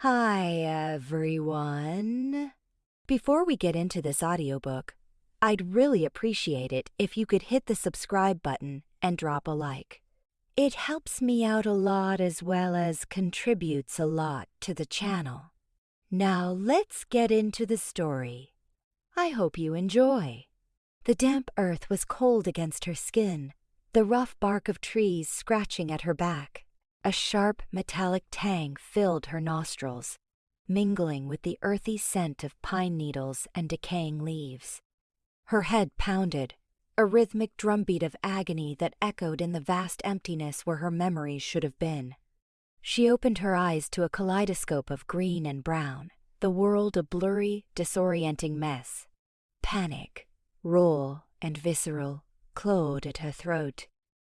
Hi, everyone. Before we get into this audiobook, I'd really appreciate it if you could hit the subscribe button and drop a like. It helps me out a lot as well as contributes a lot to the channel. Now let's get into the story. I hope you enjoy. The damp earth was cold against her skin, the rough bark of trees scratching at her back. A sharp metallic tang filled her nostrils, mingling with the earthy scent of pine needles and decaying leaves. Her head pounded, a rhythmic drumbeat of agony that echoed in the vast emptiness where her memories should have been. She opened her eyes to a kaleidoscope of green and brown, the world a blurry, disorienting mess. Panic, raw and visceral, clawed at her throat.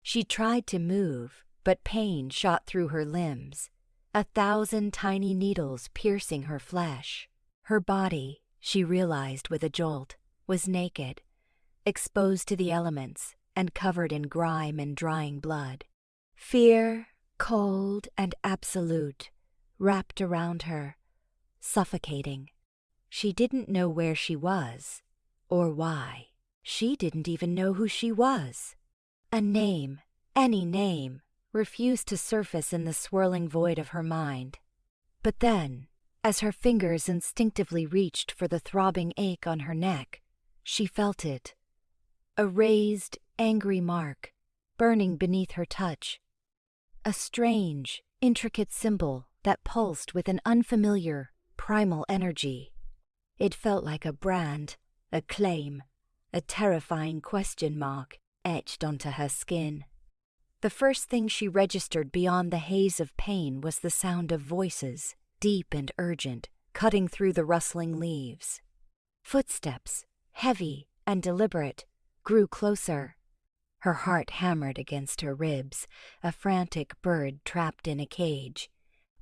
She tried to move, but pain shot through her limbs, 1,000 tiny needles piercing her flesh. Her body, she realized with a jolt, was naked, exposed to the elements and covered in grime and drying blood. Fear, cold and absolute, wrapped around her, suffocating. She didn't know where she was, or why. She didn't even know who she was. A name, any name, refused to surface in the swirling void of her mind. But then, as her fingers instinctively reached for the throbbing ache on her neck, she felt it. A raised, angry mark, burning beneath her touch. A strange, intricate symbol that pulsed with an unfamiliar, primal energy. It felt like a brand, a claim, a terrifying question mark etched onto her skin. The first thing she registered beyond the haze of pain was the sound of voices, deep and urgent, cutting through the rustling leaves. Footsteps, heavy and deliberate, grew closer. Her heart hammered against her ribs, a frantic bird trapped in a cage.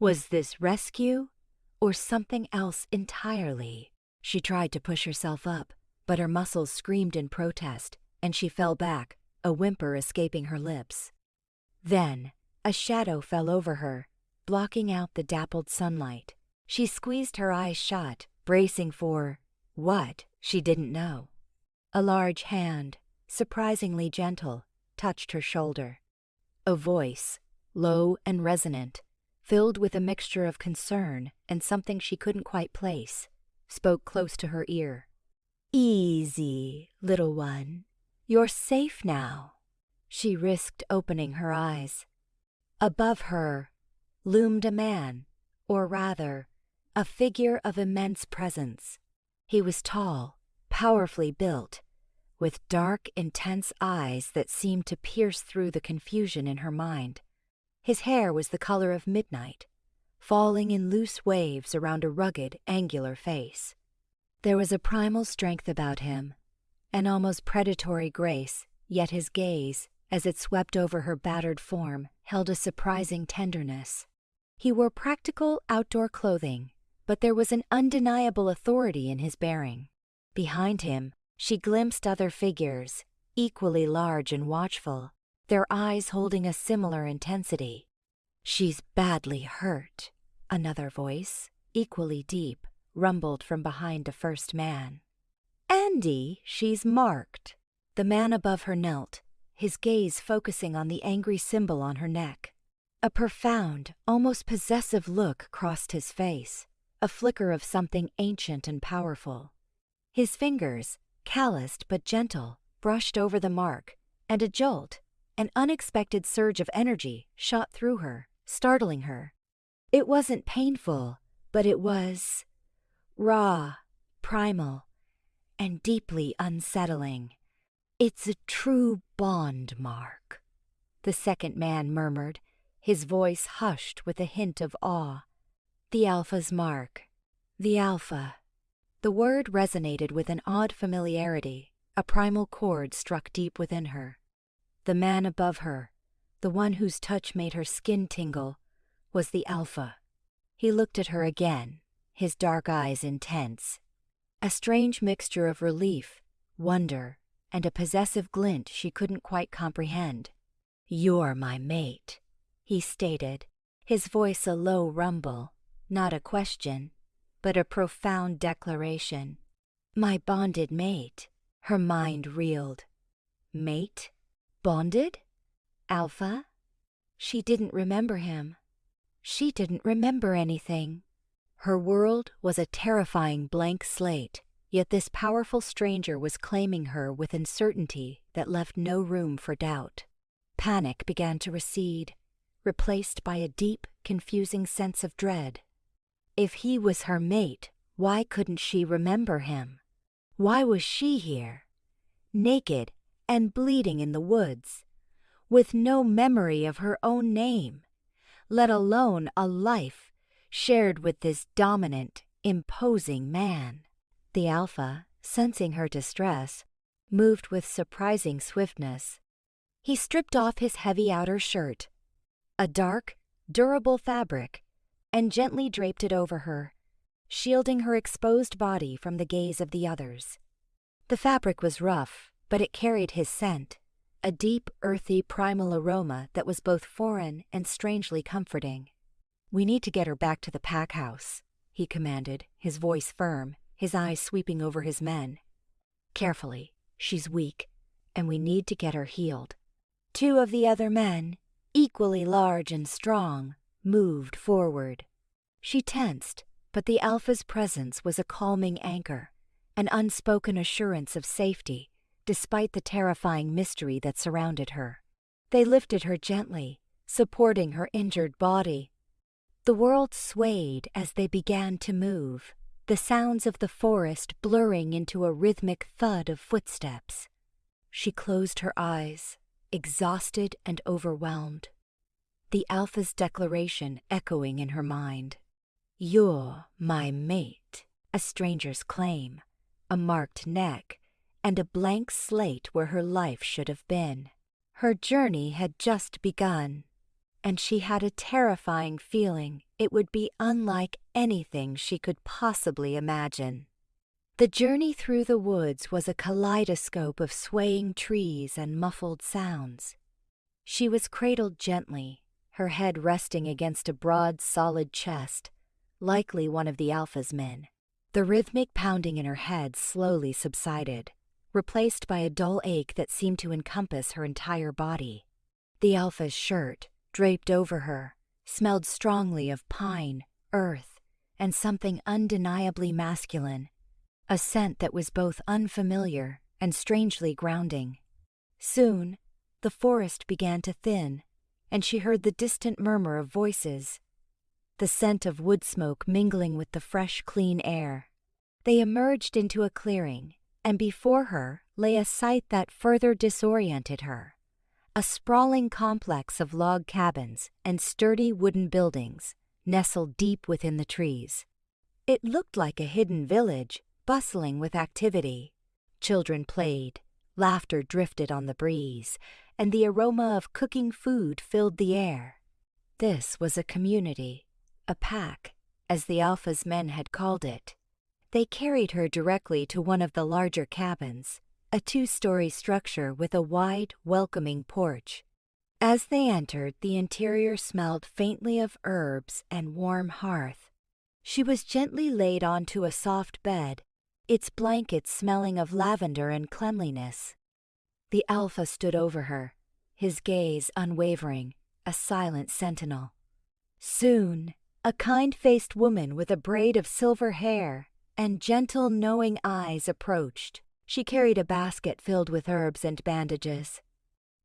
Was this rescue or something else entirely? She tried to push herself up, but her muscles screamed in protest, and she fell back, a whimper escaping her lips. Then, a shadow fell over her, blocking out the dappled sunlight. She squeezed her eyes shut, bracing for what she didn't know. A large hand, surprisingly gentle, touched her shoulder. A voice, low and resonant, filled with a mixture of concern and something she couldn't quite place, spoke close to her ear. "Easy, little one. You're safe now." She risked opening her eyes. Above her loomed a man, or rather, a figure of immense presence. He was tall, powerfully built, with dark, intense eyes that seemed to pierce through the confusion in her mind. His hair was the color of midnight, falling in loose waves around a rugged, angular face. There was a primal strength about him, an almost predatory grace, yet his gaze, as it swept over her battered form, held a surprising tenderness. He wore practical outdoor clothing, but there was an undeniable authority in his bearing. Behind him, she glimpsed other figures, equally large and watchful, their eyes holding a similar intensity. "She's badly hurt," another voice, equally deep, rumbled from behind the first man. "Andy, she's marked." The man above her knelt, his gaze focusing on the angry symbol on her neck. A profound, almost possessive look crossed his face, a flicker of something ancient and powerful. His fingers, calloused but gentle, brushed over the mark, and a jolt, an unexpected surge of energy, shot through her, startling her. It wasn't painful, but it was raw, primal, and deeply unsettling. "It's a true bond mark," the second man murmured, his voice hushed with a hint of awe. "The Alpha's mark. The Alpha." The word resonated with an odd familiarity, a primal chord struck deep within her. The man above her, the one whose touch made her skin tingle, was the Alpha. He looked at her again, his dark eyes intense. A strange mixture of relief, wonder, and a possessive glint she couldn't quite comprehend. "You're my mate," he stated, his voice a low rumble, not a question, but a profound declaration. My bonded mate. Her mind reeled. Mate? Bonded? Alpha? She didn't remember him. She didn't remember anything. Her world was a terrifying blank slate, yet this powerful stranger was claiming her with uncertainty that left no room for doubt. Panic began to recede, replaced by a deep, confusing sense of dread. If he was her mate, why couldn't she remember him? Why was she here, naked and bleeding in the woods, with no memory of her own name, let alone a life shared with this dominant, imposing man? The Alpha, sensing her distress, moved with surprising swiftness. He stripped off his heavy outer shirt, a dark, durable fabric, and gently draped it over her, shielding her exposed body from the gaze of the others. The fabric was rough, but it carried his scent, a deep, earthy, primal aroma that was both foreign and strangely comforting. "We need to get her back to the pack house," he commanded, his voice firm, his eyes sweeping over his men. "Carefully. She's weak, and we need to get her healed." Two of the other men, equally large and strong, moved forward. She tensed, but the Alpha's presence was a calming anchor, an unspoken assurance of safety, despite the terrifying mystery that surrounded her. They lifted her gently, supporting her injured body. The world swayed as they began to move, the sounds of the forest blurring into a rhythmic thud of footsteps. She closed her eyes, exhausted and overwhelmed, the Alpha's declaration echoing in her mind. "You're my mate," a stranger's claim, a marked neck, and a blank slate where her life should have been. Her journey had just begun, and she had a terrifying feeling it would be unlike anything she could possibly imagine. The journey through the woods was a kaleidoscope of swaying trees and muffled sounds. She was cradled gently, her head resting against a broad, solid chest, likely one of the Alpha's men. The rhythmic pounding in her head slowly subsided, replaced by a dull ache that seemed to encompass her entire body. The Alpha's shirt, draped over her, smelled strongly of pine, earth, and something undeniably masculine, a scent that was both unfamiliar and strangely grounding. Soon, the forest began to thin, and she heard the distant murmur of voices, the scent of wood smoke mingling with the fresh, clean air. They emerged into a clearing, and before her lay a sight that further disoriented her. A sprawling complex of log cabins and sturdy wooden buildings nestled deep within the trees. It looked like a hidden village, bustling with activity. Children played, laughter drifted on the breeze, and the aroma of cooking food filled the air. This was a community, a pack, as the Alpha's men had called it. They carried her directly to one of the larger cabins, a 2-story structure with a wide, welcoming porch. As they entered, the interior smelled faintly of herbs and warm hearth. She was gently laid onto a soft bed, its blankets smelling of lavender and cleanliness. The Alpha stood over her, his gaze unwavering, a silent sentinel. Soon, a kind-faced woman with a braid of silver hair and gentle, knowing eyes approached. She carried a basket filled with herbs and bandages.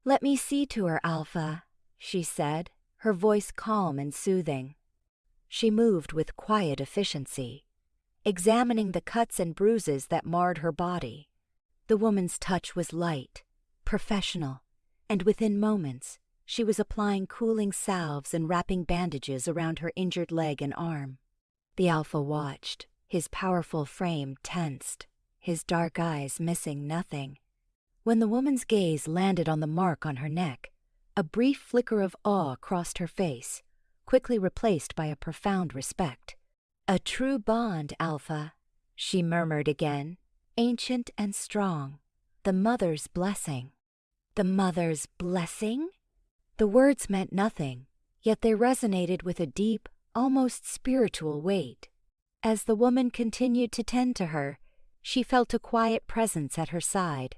"Let me see to her, Alpha," she said, her voice calm and soothing. She moved with quiet efficiency, examining the cuts and bruises that marred her body. The woman's touch was light, professional, and within moments she was applying cooling salves and wrapping bandages around her injured leg and arm. The Alpha watched, his powerful frame tensed, his dark eyes missing nothing. When the woman's gaze landed on the mark on her neck, a brief flicker of awe crossed her face, quickly replaced by a profound respect. "A true bond, Alpha," she murmured again, ancient and strong. "The mother's blessing." "The mother's blessing?" The words meant nothing, yet they resonated with a deep, almost spiritual weight. As the woman continued to tend to her, she felt a quiet presence at her side.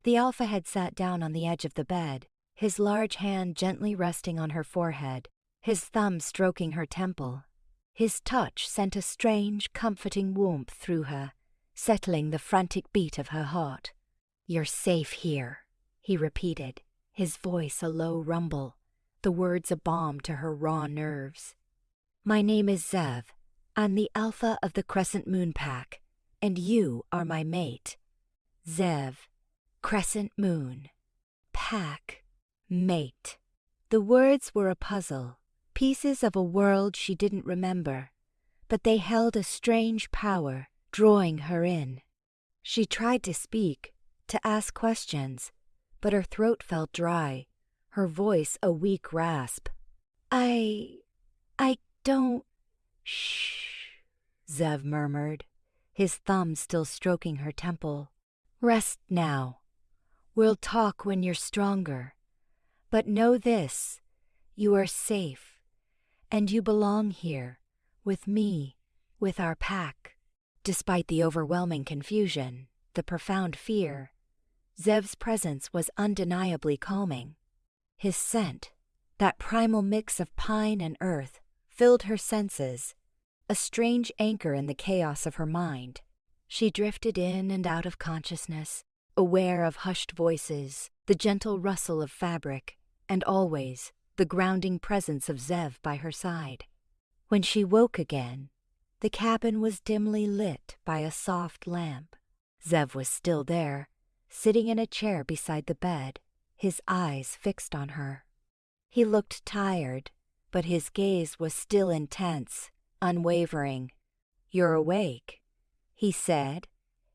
The Alpha had sat down on the edge of the bed, his large hand gently resting on her forehead, his thumb stroking her temple. His touch sent a strange, comforting warmth through her, settling the frantic beat of her heart. "You're safe here," he repeated, his voice a low rumble, the words a balm to her raw nerves. "My name is Zev. I'm the Alpha of the Crescent Moon Pack, and you are my mate." Zev, Crescent Moon, Pack, Mate. The words were a puzzle, pieces of a world she didn't remember, but they held a strange power, drawing her in. She tried to speak, to ask questions, but her throat felt dry, her voice a weak rasp. I don't... Shh, Zev murmured, his thumb still stroking her temple. "Rest now. We'll talk when you're stronger. But know this, you are safe, and you belong here, with me, with our pack." Despite the overwhelming confusion, the profound fear, Zev's presence was undeniably calming. His scent, that primal mix of pine and earth, filled her senses, a strange anchor in the chaos of her mind. She drifted in and out of consciousness, aware of hushed voices, the gentle rustle of fabric, and always the grounding presence of Zev by her side. When she woke again, the cabin was dimly lit by a soft lamp. Zev was still there, sitting in a chair beside the bed, his eyes fixed on her. He looked tired, but his gaze was still intense, unwavering. "You're awake," he said,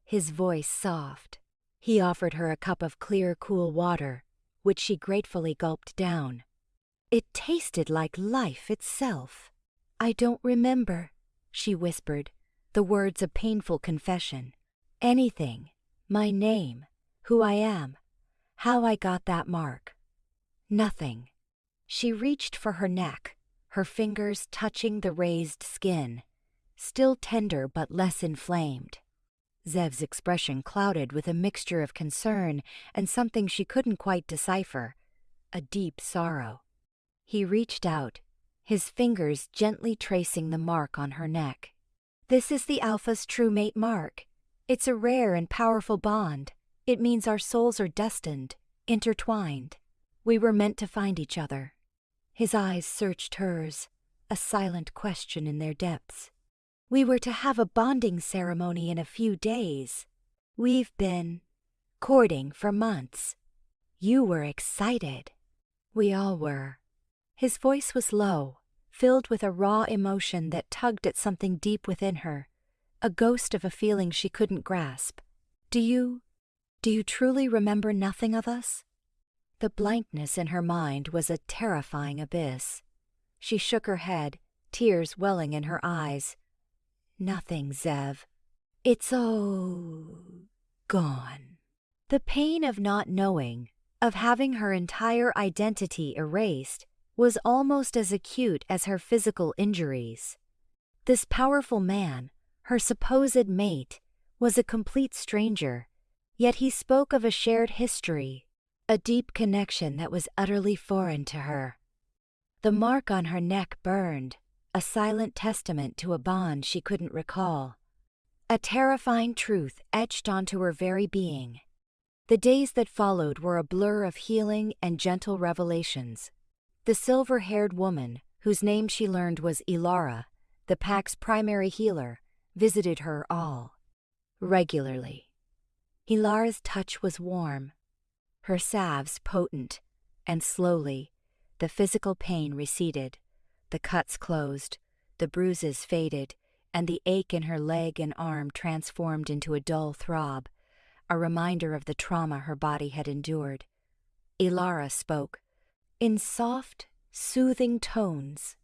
his voice soft. He offered her a cup of clear, cool water, which she gratefully gulped down. It tasted like life itself. "I don't remember," she whispered, the words a painful confession. "Anything, my name, who I am, how I got that mark. Nothing." She reached for her neck, her fingers touching the raised skin, still tender but less inflamed. Zev's expression clouded with a mixture of concern and something she couldn't quite decipher, a deep sorrow. He reached out, his fingers gently tracing the mark on her neck. "This is the Alpha's true mate mark. It's a rare and powerful bond. It means our souls are destined, intertwined. We were meant to find each other." His eyes searched hers, a silent question in their depths. "We were to have a bonding ceremony in a few days. We've been courting for months. You were excited." "We all were." His voice was low, filled with a raw emotion that tugged at something deep within her, a ghost of a feeling she couldn't grasp. Do you truly remember nothing of us?" The blankness in her mind was a terrifying abyss. She shook her head, tears welling in her eyes. "Nothing, Zev. It's all gone." The pain of not knowing, of having her entire identity erased, was almost as acute as her physical injuries. This powerful man, her supposed mate, was a complete stranger, yet he spoke of a shared history, a deep connection that was utterly foreign to her. The mark on her neck burned, a silent testament to a bond she couldn't recall. A terrifying truth etched onto her very being. The days that followed were a blur of healing and gentle revelations. The silver-haired woman, whose name she learned was Ilara, the pack's primary healer, visited her all regularly. Ilara's touch was warm, her salves potent, and slowly, the physical pain receded, the cuts closed, the bruises faded, and the ache in her leg and arm transformed into a dull throb, a reminder of the trauma her body had endured. Ilara spoke, in soft, soothing tones,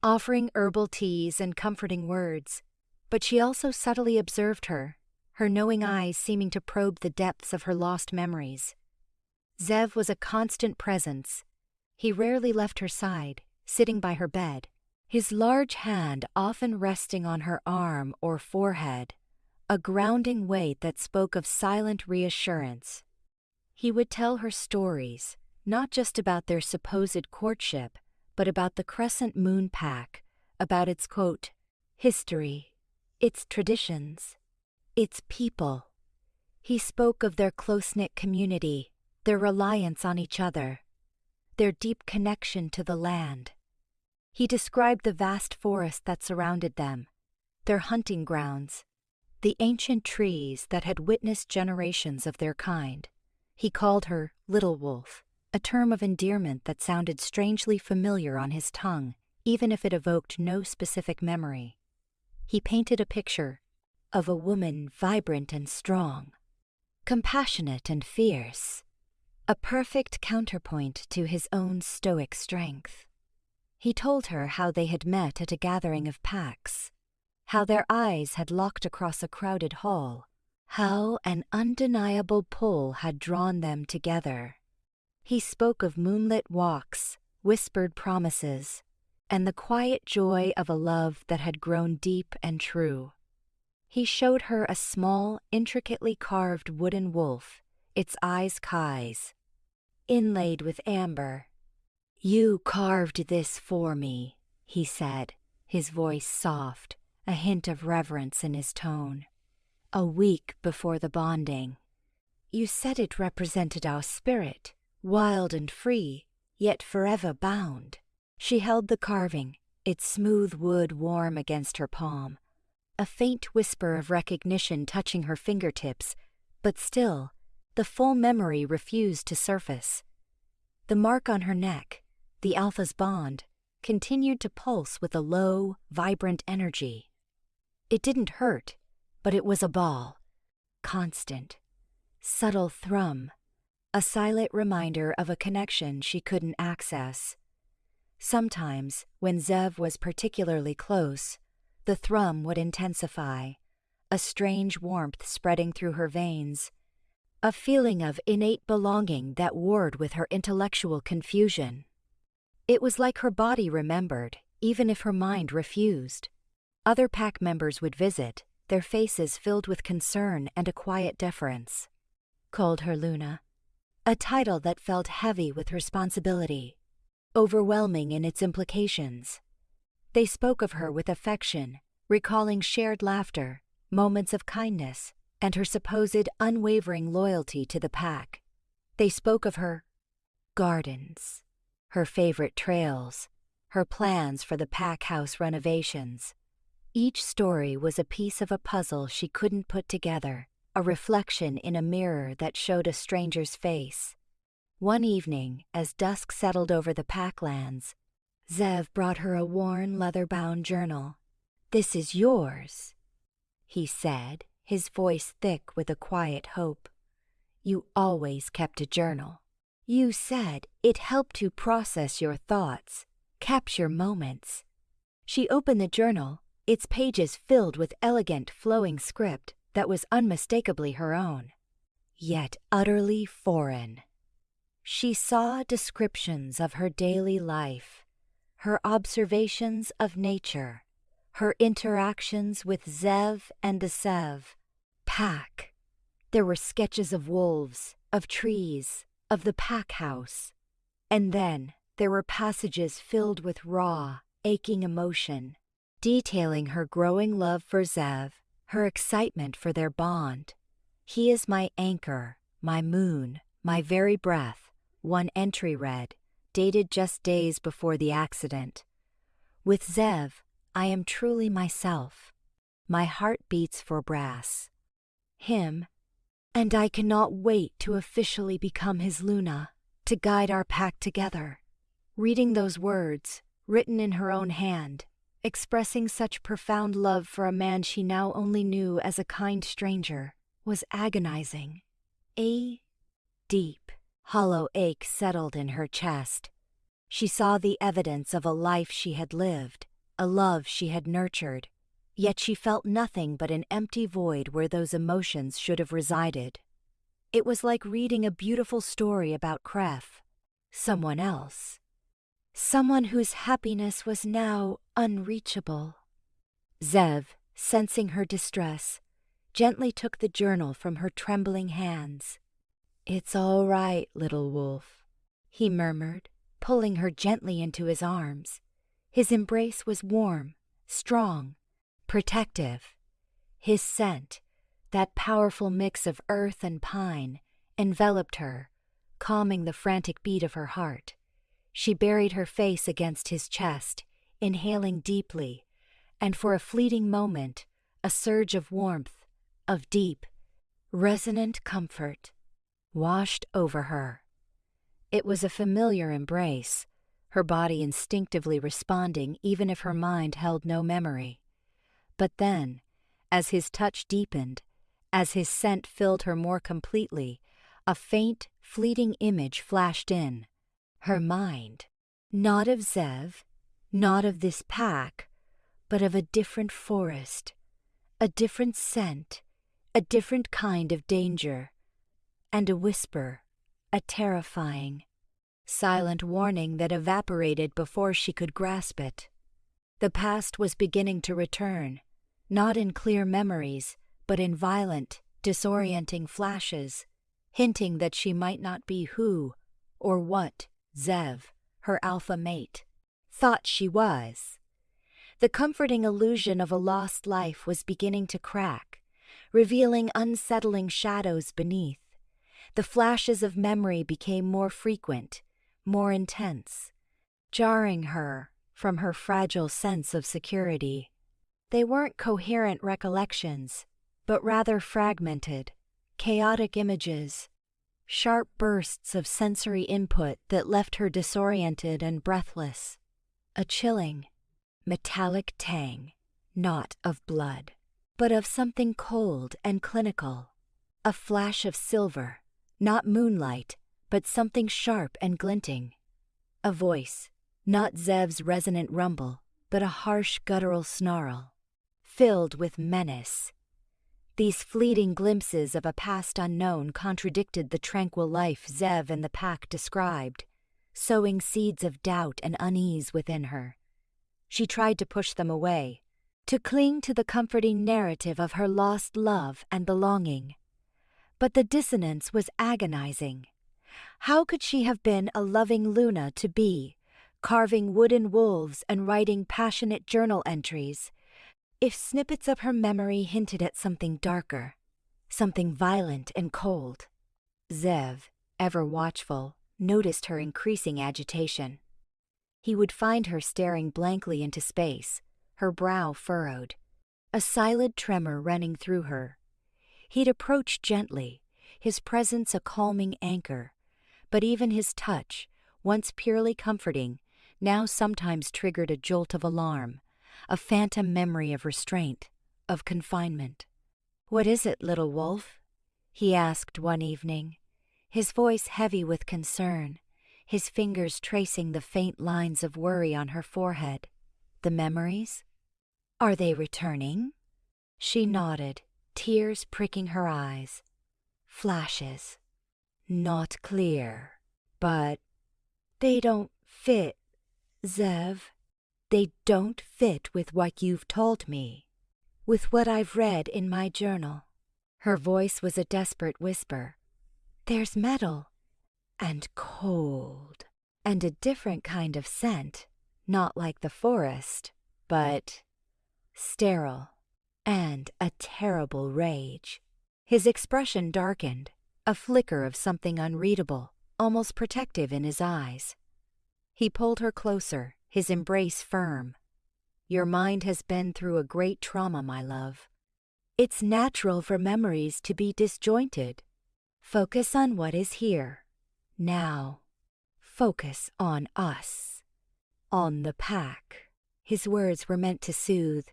offering herbal teas and comforting words, but she also subtly observed her knowing eyes seeming to probe the depths of her lost memories. Zev was a constant presence. He rarely left her side, sitting by her bed, his large hand often resting on her arm or forehead, a grounding weight that spoke of silent reassurance. He would tell her stories, not just about their supposed courtship, but about the Crescent Moon Pack, about its, quote, history, its traditions, its people. He spoke of their close-knit community, their reliance on each other, their deep connection to the land. He described the vast forest that surrounded them, their hunting grounds, the ancient trees that had witnessed generations of their kind. He called her Little Wolf, a term of endearment that sounded strangely familiar on his tongue, even if it evoked no specific memory. He painted a picture of a woman vibrant and strong, compassionate and fierce, a perfect counterpoint to his own stoic strength. He told her how they had met at a gathering of packs, how their eyes had locked across a crowded hall, how an undeniable pull had drawn them together. He spoke of moonlit walks, whispered promises, and the quiet joy of a love that had grown deep and true. He showed her a small, intricately carved wooden wolf, its eyes Kai's, inlaid with amber. "You carved this for me," he said, his voice soft, a hint of reverence in his tone. "A week before the bonding. You said it represented our spirit, wild and free, yet forever bound." She held the carving, its smooth wood warm against her palm, a faint whisper of recognition touching her fingertips, but still, the full memory refused to surface. The mark on her neck, the Alpha's bond, continued to pulse with a low, vibrant energy. It didn't hurt, but it was a ball, constant, subtle thrum, a silent reminder of a connection she couldn't access. Sometimes, when Zev was particularly close, the thrum would intensify, a strange warmth spreading through her veins, a feeling of innate belonging that warred with her intellectual confusion. It was like her body remembered, even if her mind refused. Other pack members would visit, their faces filled with concern and a quiet deference. Called her Luna, a title that felt heavy with responsibility, overwhelming in its implications. They spoke of her with affection, recalling shared laughter, moments of kindness, and her supposed unwavering loyalty to the pack. They spoke of her gardens, her favorite trails, her plans for the pack house renovations. Each story was a piece of a puzzle she couldn't put together, a reflection in a mirror that showed a stranger's face. One evening, as dusk settled over the packlands, Zev brought her a worn, leather-bound journal. "This is yours," he said, his voice thick with a quiet hope. "You always kept a journal. You said it helped you process your thoughts, capture moments." She opened the journal, its pages filled with elegant, flowing script that was unmistakably her own, yet utterly foreign. She saw descriptions of her daily life, her observations of nature, her interactions with Zev and the Sev. Pack. There were sketches of wolves, of trees, of the pack house. And then there were passages filled with raw, aching emotion, detailing her growing love for Zev, her excitement for their bond. "He is my anchor, my moon, my very breath," one entry read, dated just days before the accident. "With Zev, I am truly myself. My heart beats for brass. Him, and I cannot wait to officially become his Luna, to guide our pack together." Reading those words, written in her own hand, expressing such profound love for a man she now only knew as a kind stranger, was agonizing. A deep, hollow ache settled in her chest. She saw the evidence of a life she had lived, a love she had nurtured, yet she felt nothing but an empty void where those emotions should have resided. It was like reading a beautiful story about Kref, someone else. someone whose happiness was now unreachable. Zev, sensing her distress, gently took the journal from her trembling hands. "It's all right, little wolf," he murmured, pulling her gently into his arms. His embrace was warm, strong, protective. His scent, that powerful mix of earth and pine, enveloped her, calming the frantic beat of her heart. She buried her face against his chest, inhaling deeply, and for a fleeting moment, a surge of warmth, of deep, resonant comfort, washed over her. It was a familiar embrace, her body instinctively responding even if her mind held no memory. But then, as his touch deepened, as his scent filled her more completely, a faint, fleeting image flashed in. Her mind, not of Zev, not of this pack, but of a different forest, a different scent, a different kind of danger, and a whisper, a terrifying, silent warning that evaporated before she could grasp it. The past was beginning to return, not in clear memories, but in violent, disorienting flashes, hinting that she might not be who or what Zev, her alpha mate, thought she was. The comforting illusion of a lost life was beginning to crack, revealing unsettling shadows beneath. The flashes of memory became more frequent, more intense, jarring her from her fragile sense of security. They weren't coherent recollections, but rather fragmented, chaotic images, sharp bursts of sensory input that left her disoriented and breathless. A chilling, metallic tang, not of blood, but of something cold and clinical. A flash of silver, not moonlight, but something sharp and glinting. A voice, not Zev's resonant rumble, but a harsh guttural snarl, filled with menace. These fleeting glimpses of a past unknown contradicted the tranquil life Zev and the pack described, sowing seeds of doubt and unease within her. She tried to push them away, to cling to the comforting narrative of her lost love and belonging. But the dissonance was agonizing. How could she have been a loving Luna to be, carving wooden wolves and writing passionate journal entries, if snippets of her memory hinted at something darker, something violent and cold? Zev, ever watchful, noticed her increasing agitation. He would find her staring blankly into space, her brow furrowed, a silent tremor running through her. He'd approach gently, his presence a calming anchor, but even his touch, once purely comforting, now sometimes triggered a jolt of alarm, a phantom memory of restraint, of confinement. "What is it, little wolf?" he asked one evening, his voice heavy with concern, his fingers tracing the faint lines of worry on her forehead. "The memories? Are they returning?" She nodded, tears pricking her eyes. "Flashes. Not clear. But they don't fit, Zev. They don't fit with what you've told me, with what I've read in my journal." Her voice was a desperate whisper. "There's metal, and cold, and a different kind of scent, not like the forest, but sterile, and a terrible rage." His expression darkened, a flicker of something unreadable, almost protective in his eyes. He pulled her closer, his embrace firm. "Your mind has been through a great trauma, my love. It's natural for memories to be disjointed. Focus on what is here, now. Focus on us, on the pack." His words were meant to soothe,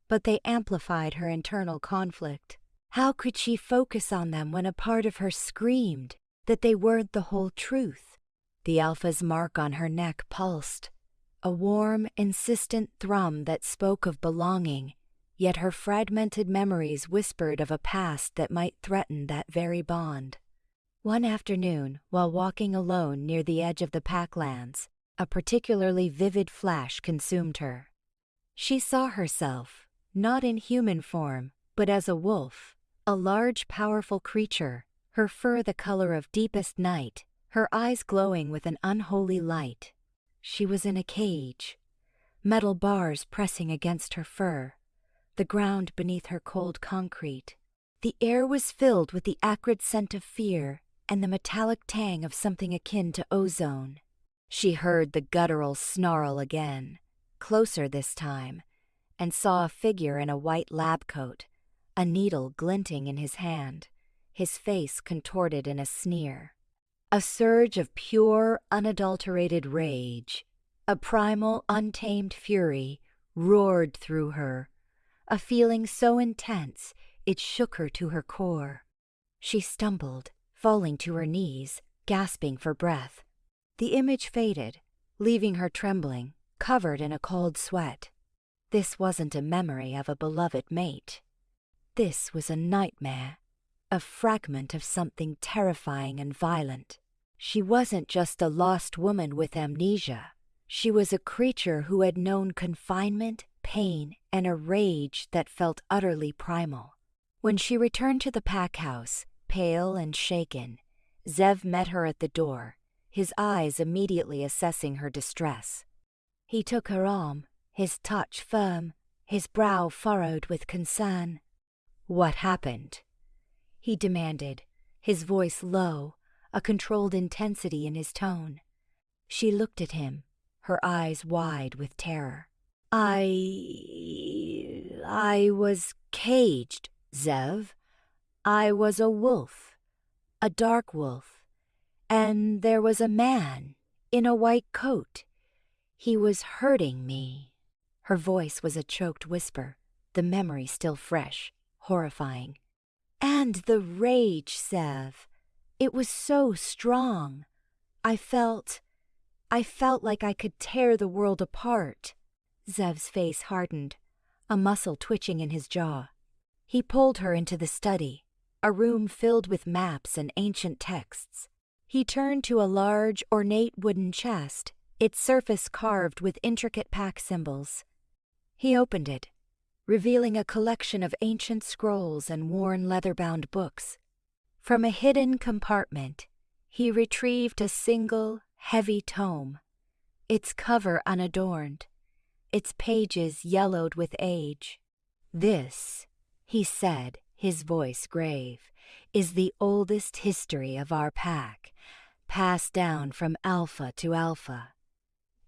but they amplified her internal conflict. How could she focus on them when a part of her screamed that they weren't the whole truth? The alpha's mark on her neck pulsed, a warm, insistent thrum that spoke of belonging, yet her fragmented memories whispered of a past that might threaten that very bond. One afternoon, while walking alone near the edge of the packlands, A particularly vivid flash consumed her. She saw herself, not in human form, but as a wolf, a large, powerful creature, her fur the color of deepest night, her eyes glowing with an unholy light. She was in a cage, metal bars pressing against her fur, the ground beneath her cold concrete. The air was filled with the acrid scent of fear and the metallic tang of something akin to ozone. She heard the guttural snarl again, closer this time, and saw a figure in a white lab coat, a needle glinting in his hand, his face contorted in a sneer. A surge of pure, unadulterated rage, a primal, untamed fury, roared through her, a feeling so intense it shook her to her core. She stumbled, falling to her knees, gasping for breath. The image faded, leaving her trembling, covered in a cold sweat. This wasn't a memory of a beloved mate. This was a nightmare, a fragment of something terrifying and violent. She wasn't just a lost woman with amnesia. She was a creature who had known confinement, pain, and a rage that felt utterly primal. When she returned to the pack house, pale and shaken, Zev met her at the door, his eyes immediately assessing her distress. He took her arm, his touch firm, his brow furrowed with concern. "What happened?" he demanded, his voice low, a controlled intensity in his tone. She looked at him, her eyes wide with terror. I was caged, Zev. I was a wolf, a dark wolf, and there was a man in a white coat. He was hurting me." Her voice was a choked whisper, the memory still fresh, horrifying. "And the rage, Zev. It was so strong. I felt like I could tear the world apart." Zev's face hardened, a muscle twitching in his jaw. He pulled her into the study, a room filled with maps and ancient texts. He turned to a large, ornate wooden chest, its surface carved with intricate pack symbols. He opened it, revealing a collection of ancient scrolls and worn leather-bound books. From a hidden compartment, he retrieved a single, heavy tome, its cover unadorned, its pages yellowed with age. "This," he said, his voice grave, "is the oldest history of our pack, passed down from alpha to alpha.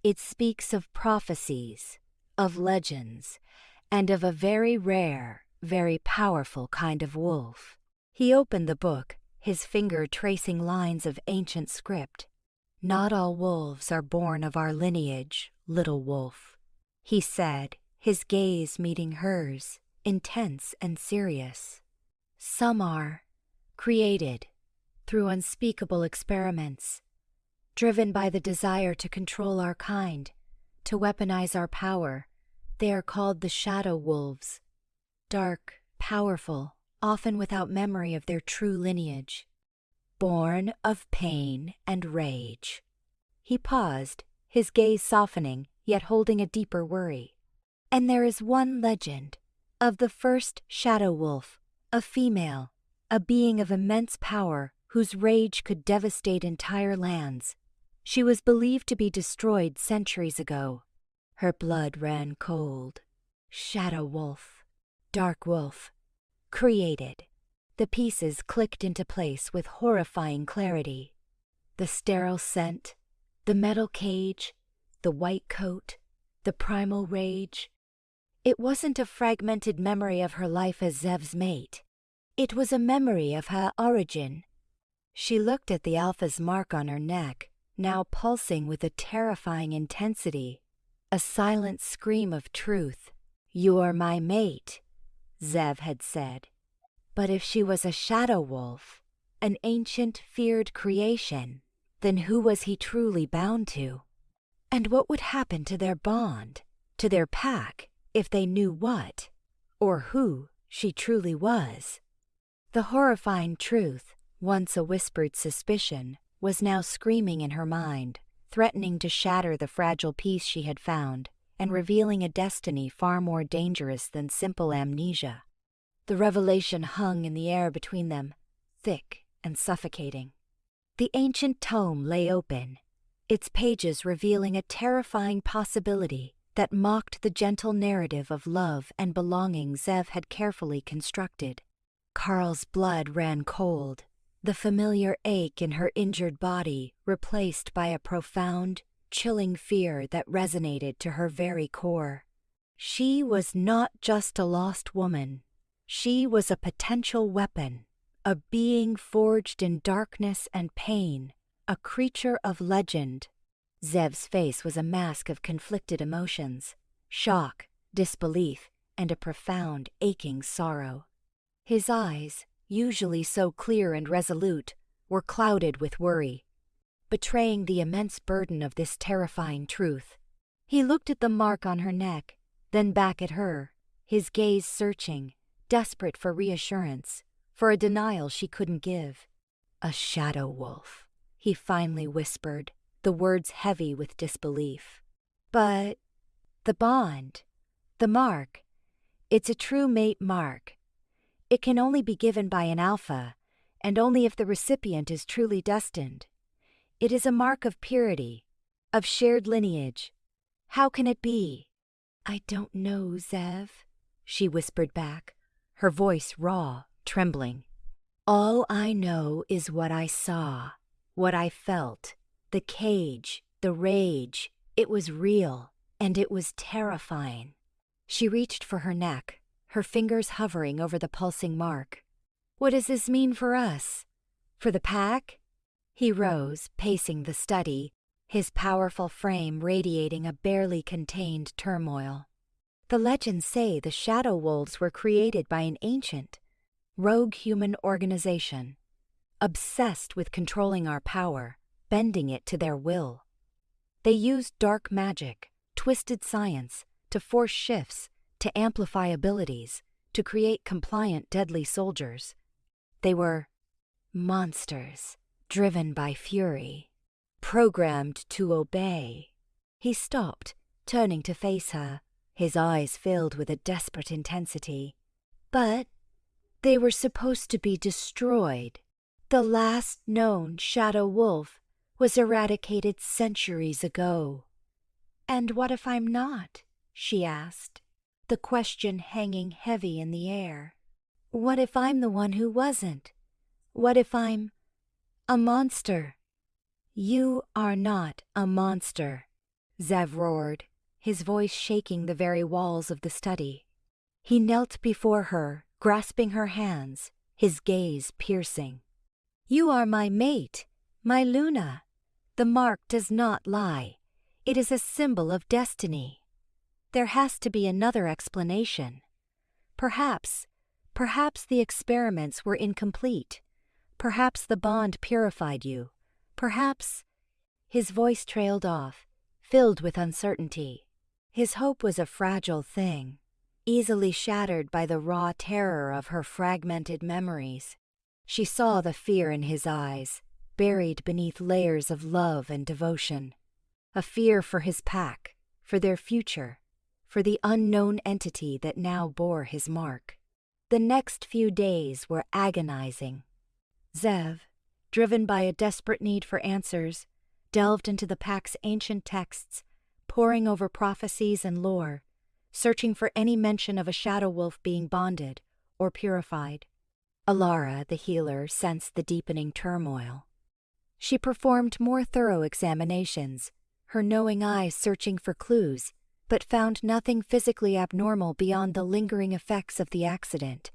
It speaks of prophecies, of legends, and of a very rare, very powerful kind of wolf." He opened the book, his finger tracing lines of ancient script. "Not all wolves are born of our lineage, little wolf," he said, his gaze meeting hers, intense and serious. "Some are created through unspeakable experiments, driven by the desire to control our kind, to weaponize our power. They are called the shadow wolves. Dark, powerful, often without memory of their true lineage. Born of pain and rage." He paused, his gaze softening, yet holding a deeper worry. "And there is one legend of the first shadow wolf, a female, a being of immense power whose rage could devastate entire lands. She was believed to be destroyed centuries ago." Her blood ran cold. Shadow wolf, dark wolf, created. The pieces clicked into place with horrifying clarity. The sterile scent, the metal cage, the white coat, the primal rage. It wasn't a fragmented memory of her life as Zev's mate. It was a memory of her origin. She looked at the alpha's mark on her neck, now pulsing with a terrifying intensity, a silent scream of truth. "You're my mate," Zev had said. But if she was a shadow wolf, an ancient, feared creation, then who was he truly bound to? And what would happen to their bond, to their pack, if they knew what, or who, she truly was? The horrifying truth, once a whispered suspicion, was now screaming in her mind, threatening to shatter the fragile peace she had found and revealing a destiny far more dangerous than simple amnesia. The revelation hung in the air between them, thick and suffocating. The ancient tome lay open, its pages revealing a terrifying possibility that mocked the gentle narrative of love and belonging Zev had carefully constructed. Carl's blood ran cold, the familiar ache in her injured body replaced by a profound, chilling fear that resonated to her very core. She was not just a lost woman. She was a potential weapon, a being forged in darkness and pain, a creature of legend. Zev's face was a mask of conflicted emotions, shock, disbelief, and a profound, aching sorrow. His eyes, usually so clear and resolute, were clouded with worry, betraying the immense burden of this terrifying truth. He looked at the mark on her neck, then back at her, his gaze searching, desperate for reassurance, for a denial she couldn't give. "A shadow wolf," he finally whispered, the words heavy with disbelief. "But the bond, the mark, it's a true mate mark. It can only be given by an alpha, and only if the recipient is truly destined. It is a mark of purity, of shared lineage. How can it be?" "I don't know, Zev," she whispered back, her voice raw, trembling. "All I know is what I saw, what I felt. The cage, the rage, it was real, and it was terrifying." She reached for her neck, her fingers hovering over the pulsing mark. "What does this mean for us? For the pack?" He rose, pacing the study, his powerful frame radiating a barely contained turmoil. "The legends say the shadow wolves were created by an ancient, rogue human organization, obsessed with controlling our power, bending it to their will. They used dark magic, twisted science, to force shifts, to amplify abilities, to create compliant deadly soldiers. They were monsters, driven by fury, programmed to obey." He stopped, turning to face her, his eyes filled with a desperate intensity. "But they were supposed to be destroyed. The last known shadow wolf was eradicated centuries ago." "And what if I'm not?" she asked, the question hanging heavy in the air. "What if I'm the one who wasn't? What if I'm a monster?" "You are not a monster," Zev roared, his voice shaking the very walls of the study. He knelt before her, grasping her hands, his gaze piercing. "You are my mate, my Luna. The mark does not lie. It is a symbol of destiny. There has to be another explanation. Perhaps the experiments were incomplete. Perhaps the bond purified you. Perhaps—" His voice trailed off, filled with uncertainty. His hope was a fragile thing, easily shattered by the raw terror of her fragmented memories. She saw the fear in his eyes, buried beneath layers of love and devotion. A fear for his pack, for their future, for the unknown entity that now bore his mark. The next few days were agonizing. Zev, driven by a desperate need for answers, delved into the pack's ancient texts, poring over prophecies and lore, searching for any mention of a shadow wolf being bonded or purified. Alara, the healer, sensed the deepening turmoil. She performed more thorough examinations, her knowing eyes searching for clues, but found nothing physically abnormal beyond the lingering effects of the accident.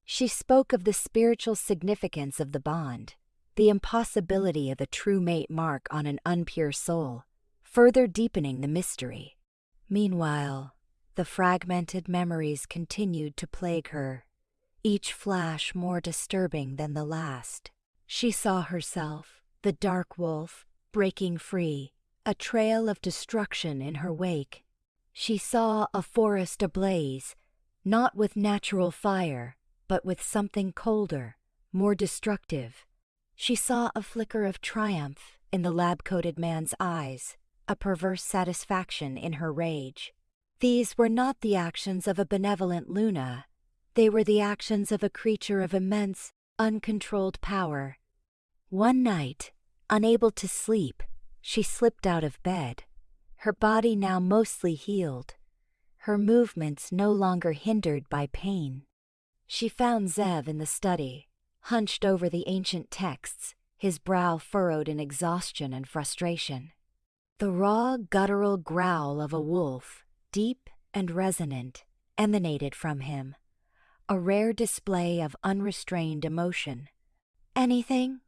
She spoke of the spiritual significance of the bond, the impossibility of a true mate mark on an unpure soul, further deepening the mystery. Meanwhile, the fragmented memories continued to plague her, each flash more disturbing than the last. She saw herself, the dark wolf, breaking free, a trail of destruction in her wake. She saw a forest ablaze, not with natural fire, but with something colder, more destructive. She saw a flicker of triumph in the lab-coated man's eyes, a perverse satisfaction in her rage. These were not the actions of a benevolent Luna. They were the actions of a creature of immense, uncontrolled power. One night, unable to sleep, she slipped out of bed, her body now mostly healed, her movements no longer hindered by pain. She found Zev in the study, hunched over the ancient texts, his brow furrowed in exhaustion and frustration. The raw, guttural growl of a wolf, deep and resonant, emanated from him, a rare display of unrestrained emotion. "Anything?"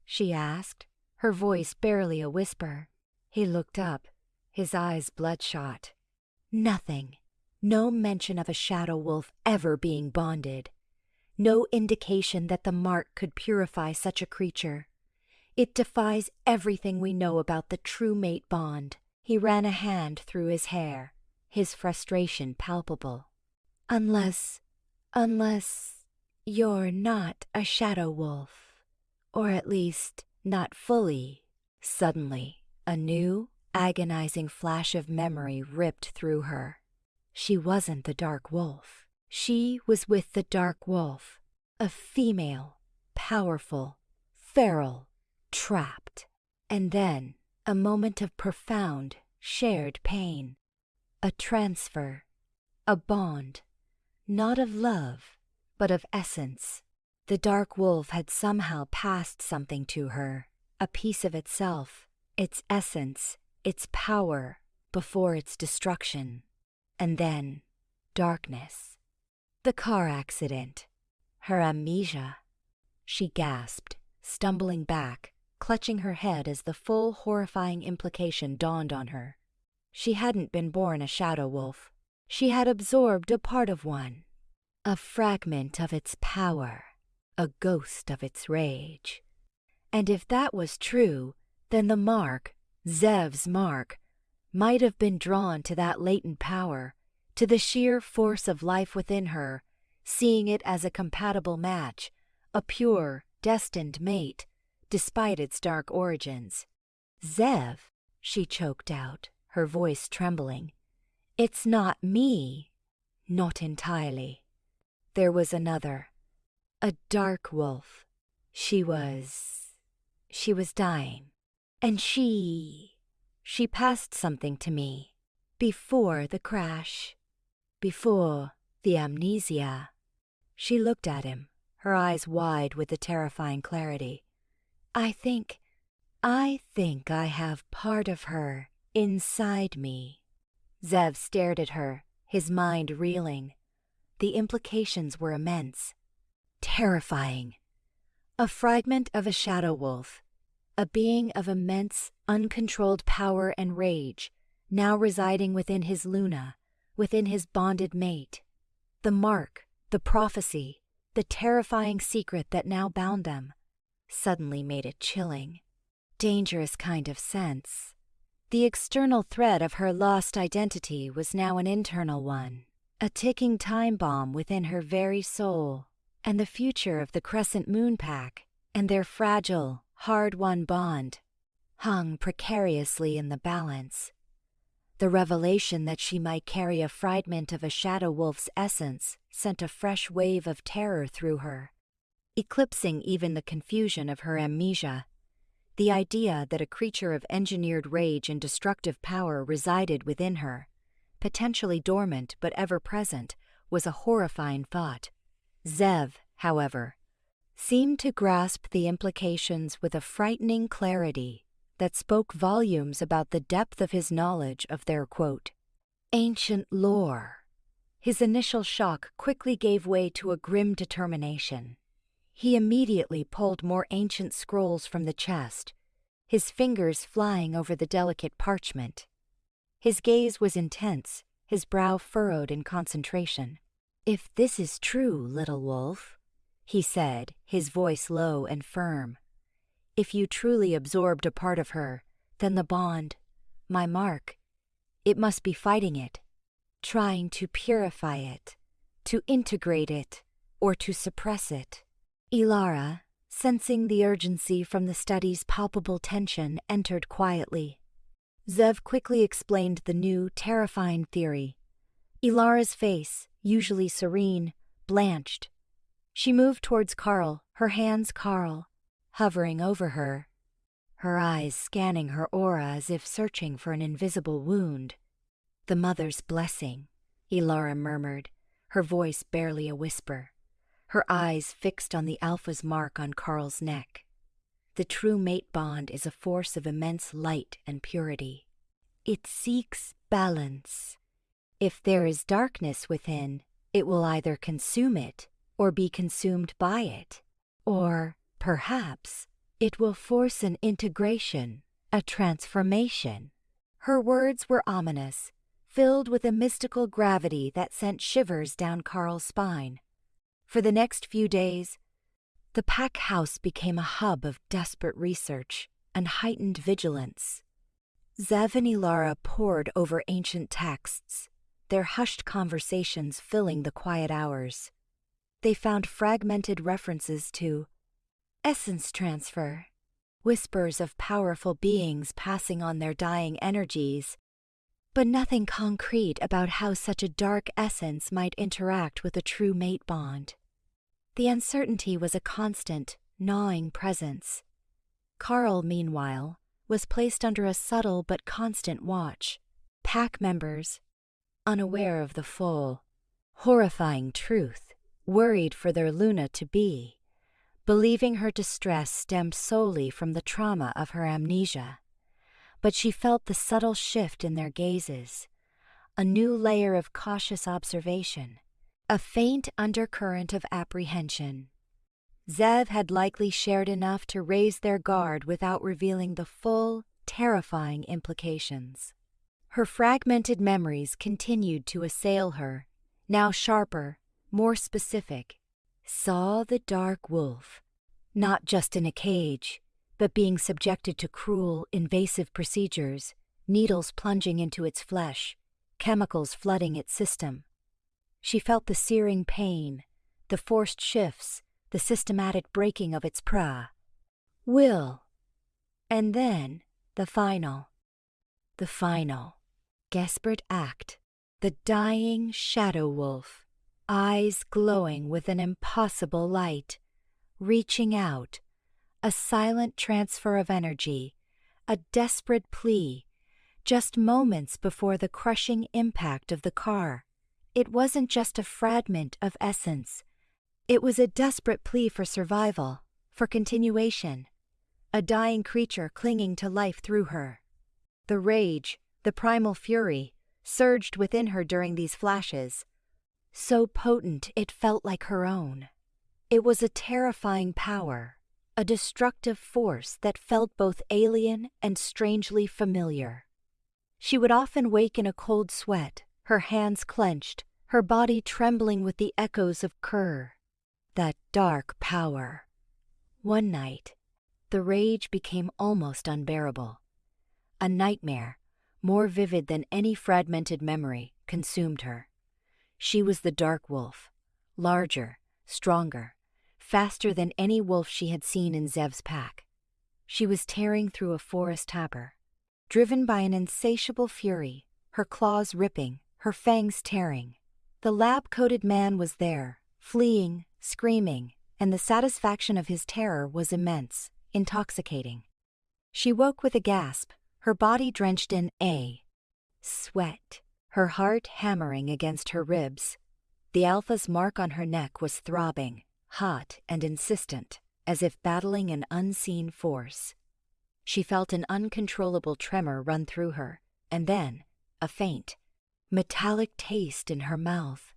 she asked, her voice barely a whisper. He looked up, his eyes bloodshot. "Nothing. No mention of a shadow wolf ever being bonded. No indication that the mark could purify such a creature. It defies everything we know about the true mate bond." He ran a hand through his hair, his frustration palpable. Unless you're not a shadow wolf, or at least not fully." Suddenly, a new, agonizing flash of memory ripped through her. She wasn't the dark wolf. She was with the dark wolf, a female, powerful, feral, trapped. And then, a moment of profound, shared pain. A transfer, a bond, not of love, but of essence. The dark wolf had somehow passed something to her, a piece of itself, its essence, its power, before its destruction. And then, darkness. The car accident. Her amnesia. She gasped, stumbling back, clutching her head as the full, horrifying implication dawned on her. She hadn't been born a shadow wolf. She had absorbed a part of one, a fragment of its power, a ghost of its rage. And if that was true, then the mark, Zev's mark, might have been drawn to that latent power, to the sheer force of life within her, seeing it as a compatible match, a pure, destined mate, despite its dark origins. "Zev," she choked out, her voice trembling. "It's not me." "Not entirely." There was another, a dark wolf. She was dying. And she passed something to me. Before the crash. Before the amnesia." She looked at him, her eyes wide with the terrifying clarity. I think I have part of her inside me." Zev stared at her, his mind reeling. The implications were immense. Terrifying. A fragment of a shadow wolf, a being of immense, uncontrolled power and rage, now residing within his Luna, within his bonded mate. The mark, the prophecy, the terrifying secret that now bound them, suddenly made a chilling, dangerous kind of sense. The external threat of her lost identity was now an internal one, a ticking time bomb within her very soul, and the future of the Crescent Moon Pack and their fragile, hard-won bond hung precariously in the balance. The revelation that she might carry a fragment of a shadow wolf's essence sent a fresh wave of terror through her, eclipsing even the confusion of her amnesia. The idea that a creature of engineered rage and destructive power resided within her, potentially dormant but ever present, was a horrifying thought. Zev, however, seemed to grasp the implications with a frightening clarity that spoke volumes about the depth of his knowledge of their, quote, ancient lore. His initial shock quickly gave way to a grim determination. He immediately pulled more ancient scrolls from the chest, his fingers flying over the delicate parchment. His gaze was intense, his brow furrowed in concentration. "If this is true, little wolf," he said, his voice low and firm, "if you truly absorbed a part of her, then the bond, my mark, it must be fighting it, trying to purify it, to integrate it, or to suppress it." Ilara, sensing the urgency from the study's palpable tension, entered quietly. Zev quickly explained the new, terrifying theory. Ilara's face, usually serene, blanched. She moved towards Carl, her hands hovering over her, her eyes scanning her aura as if searching for an invisible wound. "The mother's blessing," Ilara murmured, her voice barely a whisper, her eyes fixed on the Alpha's mark on Carl's neck. "The true mate bond is a force of immense light and purity. It seeks balance. If there is darkness within, it will either consume it or be consumed by it. Or, perhaps, it will force an integration, a transformation." Her words were ominous, filled with a mystical gravity that sent shivers down Carl's spine. For the next few days, the pack house became a hub of desperate research and heightened vigilance. Zev and Ilara pored over ancient texts, their hushed conversations filling the quiet hours. They found fragmented references to essence transfer, whispers of powerful beings passing on their dying energies, but nothing concrete about how such a dark essence might interact with a true mate bond. The uncertainty was a constant, gnawing presence. Carl, meanwhile, was placed under a subtle but constant watch. Pack members, unaware of the full, horrifying truth, worried for their Luna-to-be, believing her distress stemmed solely from the trauma of her amnesia. But she felt the subtle shift in their gazes, a new layer of cautious observation, a faint undercurrent of apprehension. Zev had likely shared enough to raise their guard without revealing the full, terrifying implications. Her fragmented memories continued to assail her, now sharper, more specific. Saw the dark wolf, not just in a cage, but being subjected to cruel, invasive procedures, needles plunging into its flesh, chemicals flooding its system. She felt the searing pain, the forced shifts, the systematic breaking of its will. And then, the final, desperate act, the dying shadow wolf, eyes glowing with an impossible light, reaching out, a silent transfer of energy, a desperate plea, just moments before the crushing impact of the car. It wasn't just a fragment of essence. It was a desperate plea for survival, for continuation, a dying creature clinging to life through her. The rage, the primal fury, surged within her during these flashes, so potent it felt like her own. It was a terrifying power, a destructive force that felt both alien and strangely familiar. She would often wake in a cold sweat, her hands clenched, her body trembling with the echoes of Kerr. That dark power. One night, the rage became almost unbearable. A nightmare, more vivid than any fragmented memory, consumed her. She was the dark wolf, larger, stronger, faster than any wolf she had seen in Zev's pack. She was tearing through a forest tapper, driven by an insatiable fury, her claws ripping, her fangs tearing. The lab-coated man was there, fleeing, screaming, and the satisfaction of his terror was immense, intoxicating. She woke with a gasp, her body drenched in sweat, her heart hammering against her ribs. The Alpha's mark on her neck was throbbing, hot and insistent, as if battling an unseen force. She felt an uncontrollable tremor run through her, and then a faint, metallic taste in her mouth.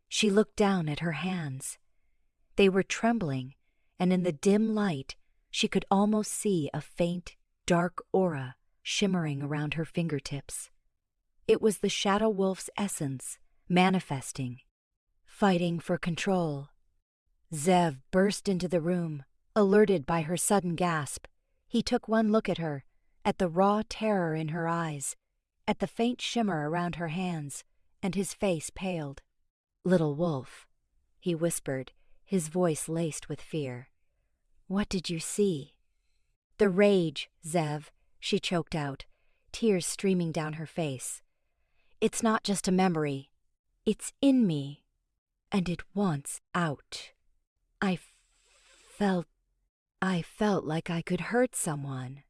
She looked down at her hands. They were trembling, and in the dim light, she could almost see a faint, dark aura shimmering around her fingertips. It was the Shadow Wolf's essence, manifesting, fighting for control. Zev burst into the room, alerted by her sudden gasp. He took one look at her, at the raw terror in her eyes, at the faint shimmer around her hands, and his face paled. "Little wolf," he whispered, his voice laced with fear. What did you see? The rage, Zev, she choked out, tears streaming down her face. It's not just a memory. It's in me, and it wants out. I felt like I could hurt someone,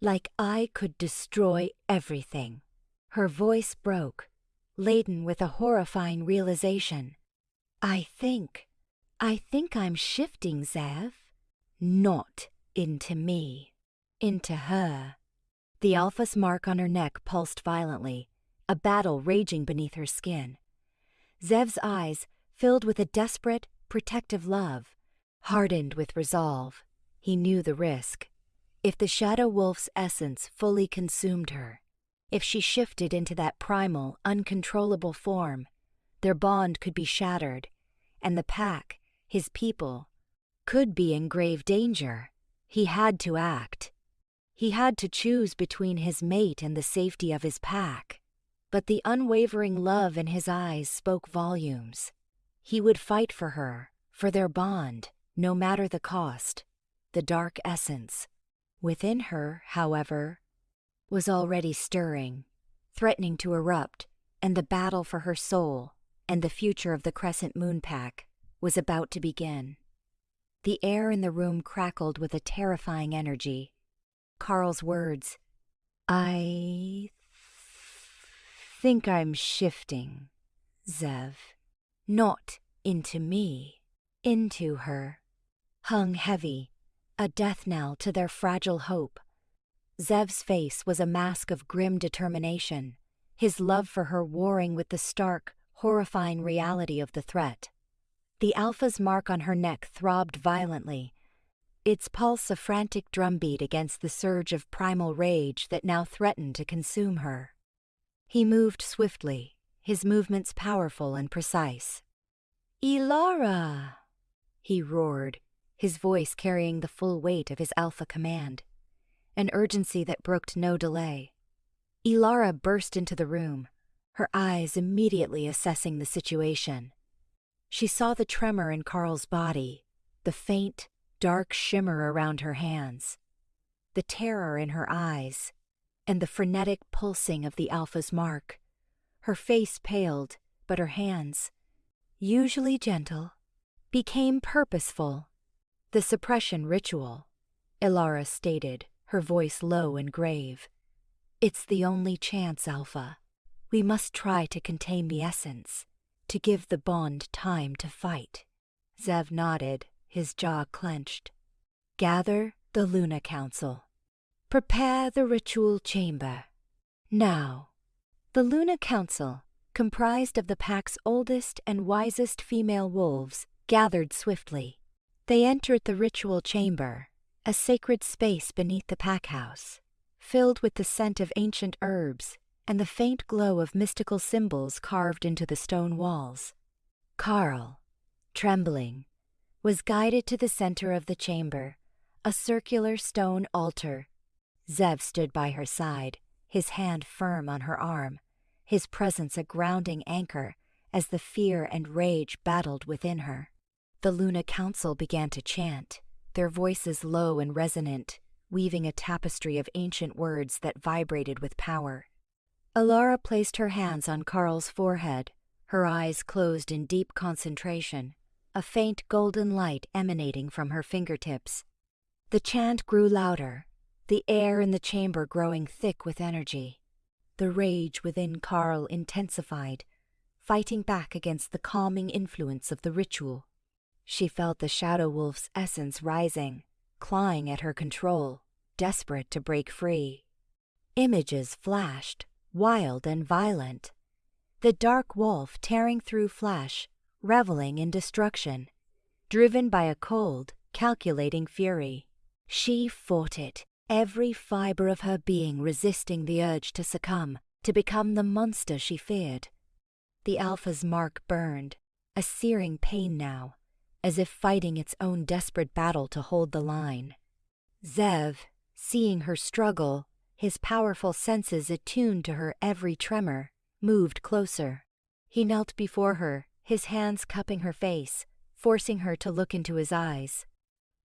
like I could destroy everything. Her voice broke, laden with a horrifying realization. I think I'm shifting, Zev. Not into me, into her. The alpha's mark on her neck pulsed violently, a battle raging beneath her skin. Zev's eyes, filled with a desperate, protective love, hardened with resolve. He knew the risk. If the shadow wolf's essence fully consumed her, if she shifted into that primal, uncontrollable form, their bond could be shattered, and the pack, his people, could be in grave danger. He had to act. He had to choose between his mate and the safety of his pack. But the unwavering love in his eyes spoke volumes. He would fight for her, for their bond, no matter the cost. The dark essence within her, however, was already stirring, threatening to erupt, and the battle for her soul and the future of the Crescent Moon Pack was about to begin. The air in the room crackled with a terrifying energy. Carl's words, I think I'm shifting, Zev. Not into me, into her. Hung heavy, a death knell to their fragile hope. Zev's face was a mask of grim determination, his love for her warring with the stark, horrifying reality of the threat. The alpha's mark on her neck throbbed violently, its pulse a frantic drumbeat against the surge of primal rage that now threatened to consume her. He moved swiftly, his movements powerful and precise. "Elara!" he roared, his voice carrying the full weight of his alpha command, an urgency that brooked no delay. Elara burst into the room, her eyes immediately assessing the situation. She saw the tremor in Carl's body, the faint, dark shimmer around her hands, the terror in her eyes, and the frenetic pulsing of the alpha's mark. Her face paled, but her hands, usually gentle, became purposeful. The suppression ritual, Elara stated, her voice low and grave. It's the only chance, Alpha. We must try to contain the essence, to give the bond time to fight. Zev nodded, his jaw clenched. Gather the Luna Council. Prepare the ritual chamber. Now, the Luna Council, comprised of the pack's oldest and wisest female wolves, gathered swiftly. They entered the ritual chamber, a sacred space beneath the pack house, filled with the scent of ancient herbs and the faint glow of mystical symbols carved into the stone walls. Carl, trembling, was guided to the center of the chamber, a circular stone altar. Zev stood by her side, his hand firm on her arm, his presence a grounding anchor as the fear and rage battled within her. The Luna Council began to chant, their voices low and resonant, weaving a tapestry of ancient words that vibrated with power. Elara placed her hands on Carl's forehead, her eyes closed in deep concentration, a faint golden light emanating from her fingertips. The chant grew louder, the air in the chamber growing thick with energy. The rage within Carl intensified, fighting back against the calming influence of the ritual. She felt the shadow wolf's essence rising, clawing at her control, desperate to break free. Images flashed, wild and violent. The dark wolf tearing through flesh, reveling in destruction, driven by a cold, calculating fury. She fought it, every fiber of her being resisting the urge to succumb, to become the monster she feared. The alpha's mark burned, a searing pain now, as if fighting its own desperate battle to hold the line. Zev, seeing her struggle, his powerful senses attuned to her every tremor, moved closer. He knelt before her, his hands cupping her face, forcing her to look into his eyes.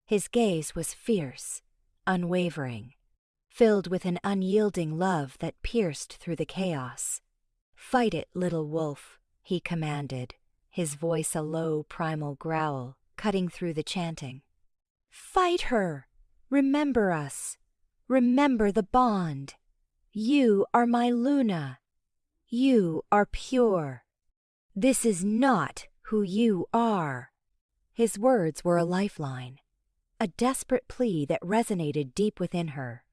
His gaze was fierce, unwavering, filled with an unyielding love that pierced through the chaos. "Fight it, little wolf," he commanded, his voice a low primal growl cutting through the chanting. "Fight her! Remember us! Remember the bond! You are my Luna! You are pure! This is not who you are!" His words were a lifeline, a desperate plea that resonated deep within her.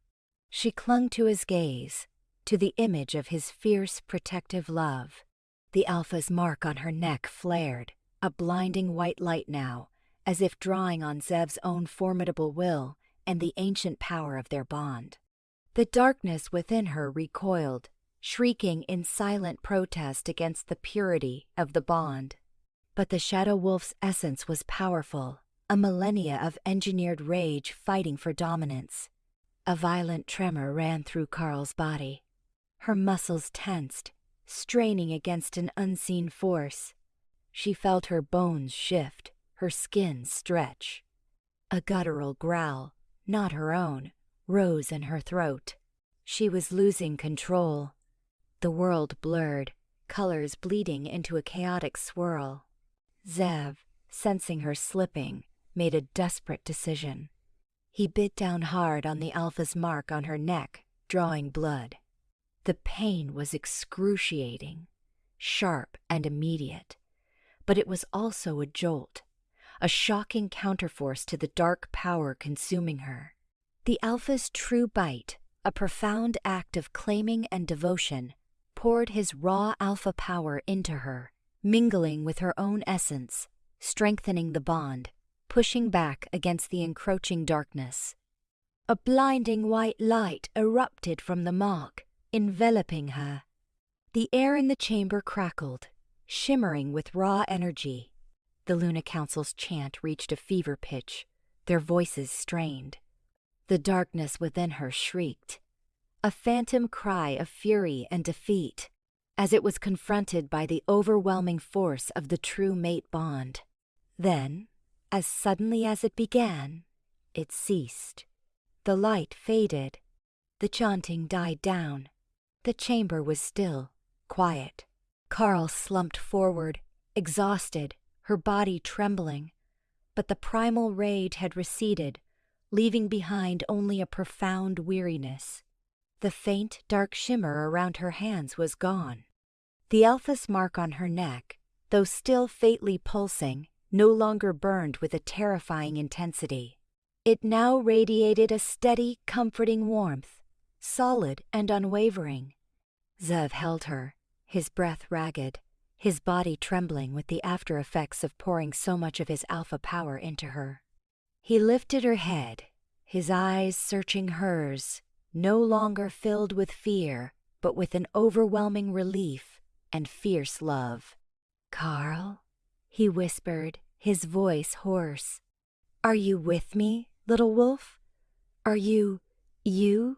She clung to his gaze, to the image of his fierce, protective love. The Alpha's mark on her neck flared, a blinding white light now, as if drawing on Zev's own formidable will and the ancient power of their bond. The darkness within her recoiled, shrieking in silent protest against the purity of the bond. But the Shadow Wolf's essence was powerful, a millennia of engineered rage fighting for dominance. A violent tremor ran through Carl's body. Her muscles tensed, straining against an unseen force. She felt her bones shift, her skin stretch. A guttural growl, not her own, rose in her throat. She was losing control. The world blurred, colors bleeding into a chaotic swirl. Zev, sensing her slipping, made a desperate decision. He bit down hard on the Alpha's mark on her neck, drawing blood. The pain was excruciating, sharp and immediate, but it was also a jolt, a shocking counterforce to the dark power consuming her. The Alpha's true bite, a profound act of claiming and devotion, poured his raw alpha power into her, mingling with her own essence, strengthening the bond, pushing back against the encroaching darkness. A blinding white light erupted from the mark, enveloping her. The air in the chamber crackled, shimmering with raw energy. The Luna Council's chant reached a fever pitch, their voices strained. The darkness within her shrieked, a phantom cry of fury and defeat, as it was confronted by the overwhelming force of the true mate bond. Then, as suddenly as it began, it ceased. The light faded. The chanting died down. The chamber was still, quiet. Carl slumped forward, exhausted, her body trembling. But the primal rage had receded, leaving behind only a profound weariness. The faint, dark shimmer around her hands was gone. The Alpha's mark on her neck, though still faintly pulsing, no longer burned with a terrifying intensity. It now radiated a steady, comforting warmth, solid and unwavering. Zev held her, his breath ragged, his body trembling with the after-effects of pouring so much of his alpha power into her. He lifted her head, his eyes searching hers, no longer filled with fear, but with an overwhelming relief and fierce love. "Carl," he whispered, his voice hoarse. "Are you with me, little wolf? Are you you?"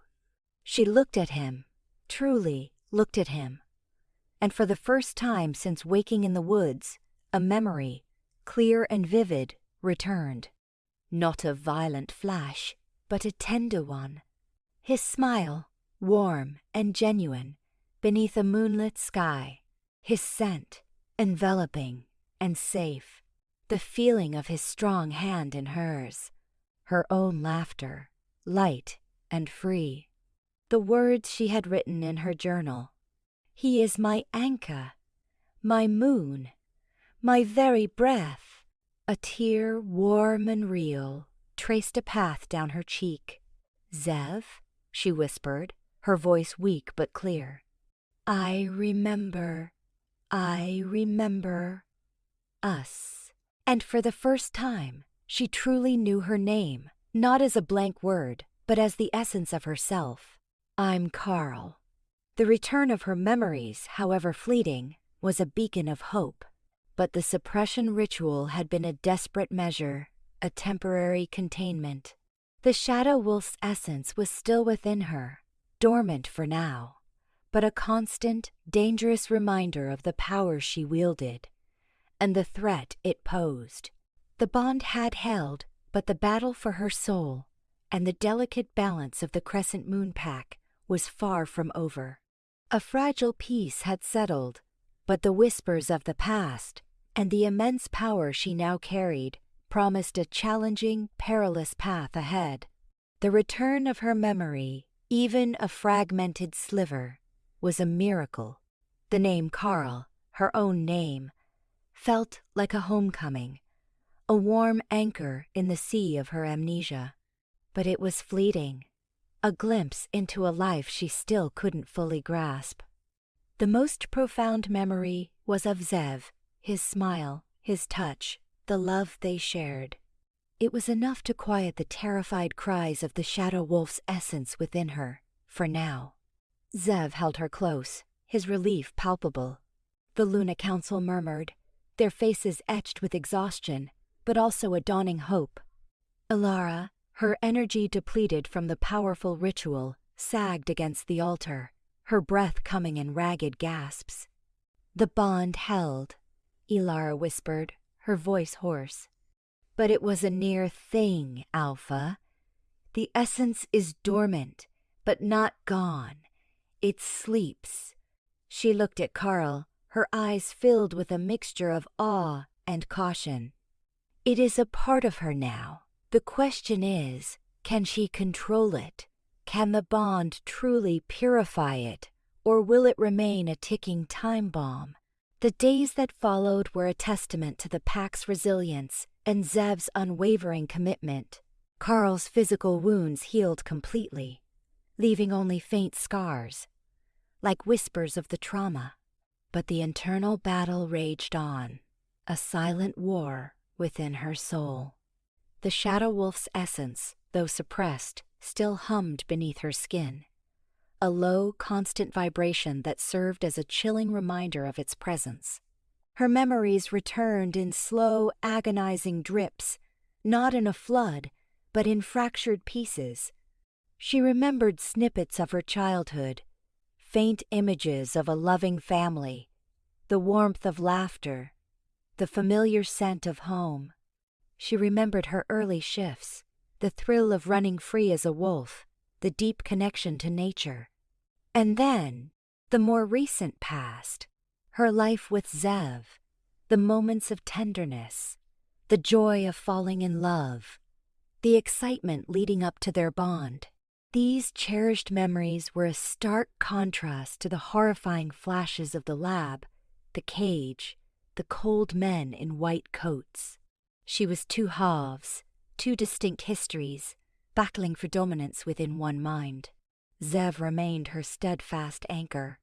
She looked at him, truly looked at him. And for the first time since waking in the woods, a memory, clear and vivid, returned. Not a violent flash, but a tender one. His smile, warm and genuine, beneath a moonlit sky. His scent, enveloping and safe. The feeling of his strong hand in hers. Her own laughter, light and free. The words she had written in her journal. "He is my anchor, my moon, my very breath." A tear, warm and real, traced a path down her cheek. "Zev," she whispered, her voice weak but clear. I remember us." And for the first time, she truly knew her name, not as a blank word, but as the essence of herself. "I'm Carl." The return of her memories, however fleeting, was a beacon of hope. But the suppression ritual had been a desperate measure, a temporary containment. The Shadow Wolf's essence was still within her, dormant for now, but a constant, dangerous reminder of the power she wielded, and the threat it posed. The bond had held, But the battle for her soul and the delicate balance of the Crescent Moon Pack was far from over. A fragile peace had settled, but the whispers of the past and the immense power she now carried promised a challenging, perilous path ahead. The return of her memory, even a fragmented sliver, was a miracle. The name Carl, her own name, felt like a homecoming, a warm anchor in the sea of her amnesia. But it was fleeting, a glimpse into a life she still couldn't fully grasp. The most profound memory was of Zev, his smile, his touch, the love they shared. It was enough to quiet the terrified cries of the shadow wolf's essence within her, for now. Zev held her close, his relief palpable. The Luna Council murmured, their faces etched with exhaustion, but also a dawning hope. Ilara, her energy depleted from the powerful ritual, sagged against the altar, her breath coming in ragged gasps. The bond held, Ilara whispered, her voice hoarse. But it was a near thing, Alpha. The essence is dormant, but not gone. It sleeps. She looked at Carl, her eyes filled with a mixture of awe and caution. It is a part of her now. The question is, can she control it? Can the bond truly purify it, or will it remain a ticking time bomb? The days that followed were a testament to the pack's resilience and Zev's unwavering commitment. Carl's physical wounds healed completely, leaving only faint scars, like whispers of the trauma. But the internal battle raged on, a silent war within her soul. The shadow wolf's essence, though suppressed, still hummed beneath her skin, a low, constant vibration that served as a chilling reminder of its presence. Her memories returned in slow, agonizing drips, not in a flood, but in fractured pieces. She remembered snippets of her childhood, faint images of a loving family, the warmth of laughter, the familiar scent of home. She remembered her early shifts, the thrill of running free as a wolf, the deep connection to nature. And then, the more recent past, her life with Zev, the moments of tenderness, the joy of falling in love, the excitement leading up to their bond. These cherished memories were a stark contrast to the horrifying flashes of the lab, the cage, the cold men in white coats. She was two halves, two distinct histories, battling for dominance within one mind. Zev remained her steadfast anchor.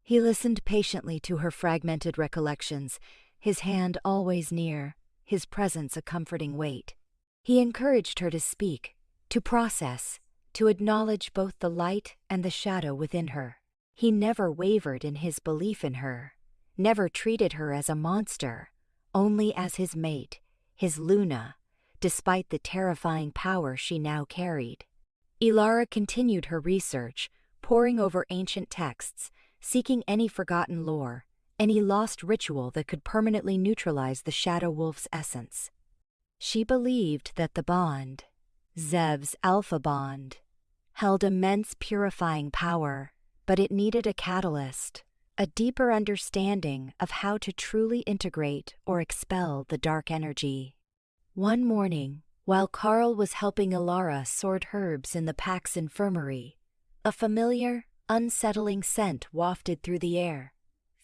He listened patiently to her fragmented recollections, his hand always near, his presence a comforting weight. He encouraged her to speak, to process, to acknowledge both the light and the shadow within her. He never wavered in his belief in her, never treated her as a monster, only as his mate, his Luna, despite the terrifying power she now carried. Ilara continued her research, poring over ancient texts, seeking any forgotten lore, any lost ritual that could permanently neutralize the shadow wolf's essence. She believed that the bond, Zev's alpha bond, held immense purifying power, but it needed a catalyst, a deeper understanding of how to truly integrate or expel the dark energy. One morning, while Carl was helping Ilara sort herbs in the pack's infirmary, a familiar, unsettling scent wafted through the air,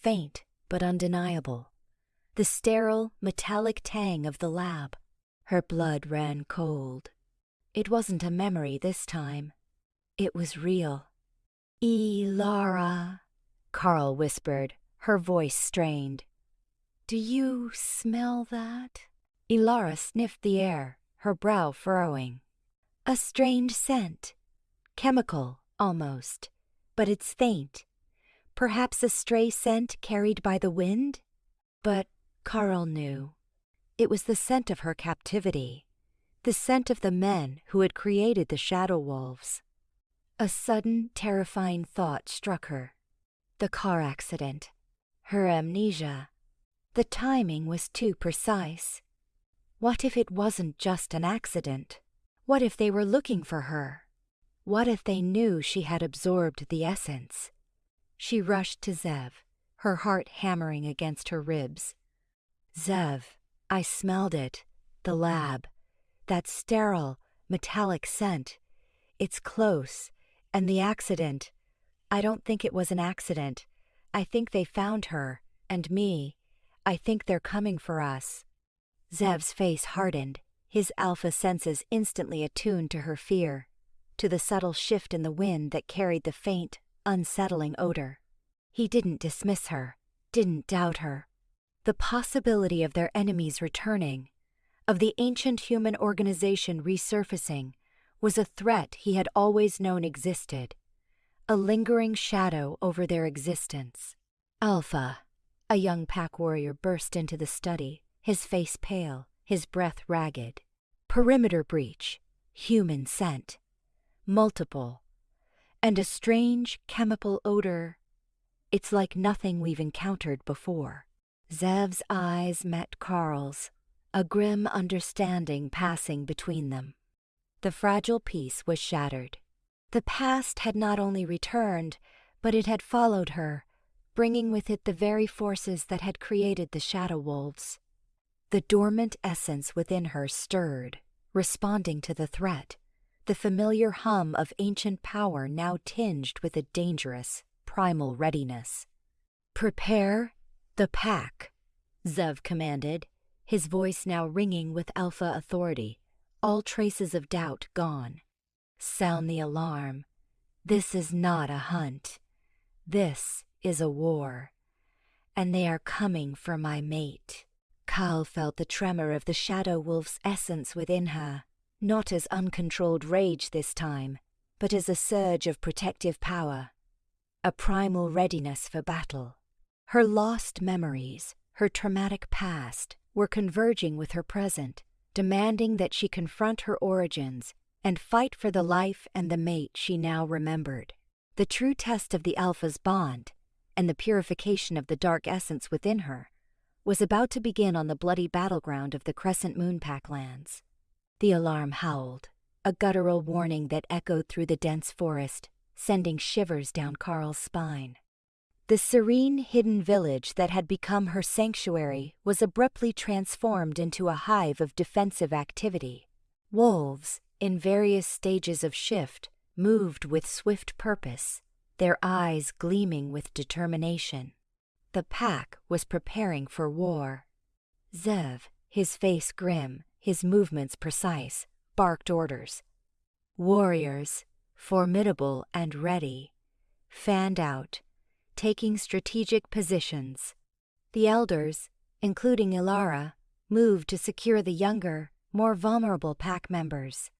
faint but undeniable. The sterile, metallic tang of the lab. Her blood ran cold. It wasn't a memory this time. It was real. Ilara, Carl whispered, her voice strained. Do you smell that? Ilara sniffed the air, her brow furrowing. A strange scent. Chemical, almost. But it's faint. Perhaps a stray scent carried by the wind? But Carl knew. It was the scent of her captivity, the scent of the men who had created the shadow wolves. A sudden, terrifying thought struck her. The car accident. Her amnesia. The timing was too precise. What if it wasn't just an accident? What if they were looking for her? What if they knew she had absorbed the essence? She rushed to Zev, her heart hammering against her ribs. Zev, I smelled it. The lab. That sterile, metallic scent. It's close. And the accident. I don't think it was an accident. I think they found her, and me. I think they're coming for us. Zev's face hardened, his alpha senses instantly attuned to her fear, to the subtle shift in the wind that carried the faint, unsettling odor. He didn't dismiss her, didn't doubt her. The possibility of their enemies returning, of the ancient human organization resurfacing, was a threat he had always known existed, a lingering shadow over their existence. Alpha, a young pack warrior, burst into the study, his face pale, his breath ragged. Perimeter breach, human scent, multiple, and a strange chemical odor. It's like nothing we've encountered before. Zev's eyes met Carl's, a grim understanding passing between them. The fragile peace was shattered. The past had not only returned, but it had followed her, bringing with it the very forces that had created the Shadow Wolves. The dormant essence within her stirred, responding to the threat, the familiar hum of ancient power now tinged with a dangerous, primal readiness. Prepare the pack, Zev commanded, his voice now ringing with alpha authority, all traces of doubt gone. Sound the alarm. This is not a hunt. This is a war. And they are coming for my mate. Kyle felt the tremor of the Shadow Wolf's essence within her, not as uncontrolled rage this time, but as a surge of protective power, a primal readiness for battle. Her lost memories, her traumatic past, were converging with her present, demanding that she confront her origins and fight for the life and the mate she now remembered. The true test of the Alpha's bond, and the purification of the dark essence within her, was about to begin on the bloody battleground of the Crescent Moon Pack lands. The alarm howled, a guttural warning that echoed through the dense forest, sending shivers down Carl's spine. The serene, hidden village that had become her sanctuary was abruptly transformed into a hive of defensive activity. Wolves, in various stages of shift, moved with swift purpose, their eyes gleaming with determination. The pack was preparing for war. Zev, his face grim, his movements precise, barked orders. Warriors, formidable and ready, fanned out, taking strategic positions. The elders, including Ilara, moved to secure the younger, more vulnerable pack members.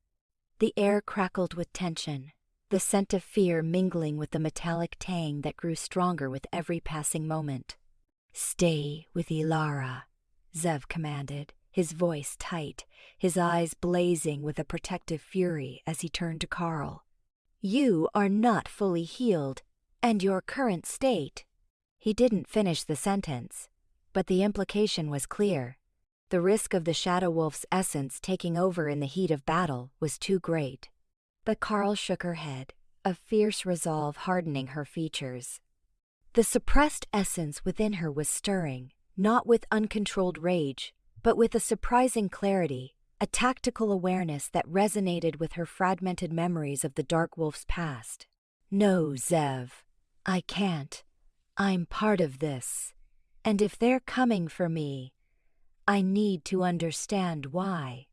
The air crackled with tension, the scent of fear mingling with the metallic tang that grew stronger with every passing moment. "Stay with Ilara," Zev commanded, his voice tight, his eyes blazing with a protective fury as he turned to Carl. "You are not fully healed, and your current state." He didn't finish the sentence, but the implication was clear. The risk of the Shadow Wolf's essence taking over in the heat of battle was too great. But Carl shook her head, a fierce resolve hardening her features. The suppressed essence within her was stirring, not with uncontrolled rage, but with a surprising clarity, a tactical awareness that resonated with her fragmented memories of the Dark Wolf's past. "No, Zev, I can't. I'm part of this. And if they're coming for me, I need to understand why,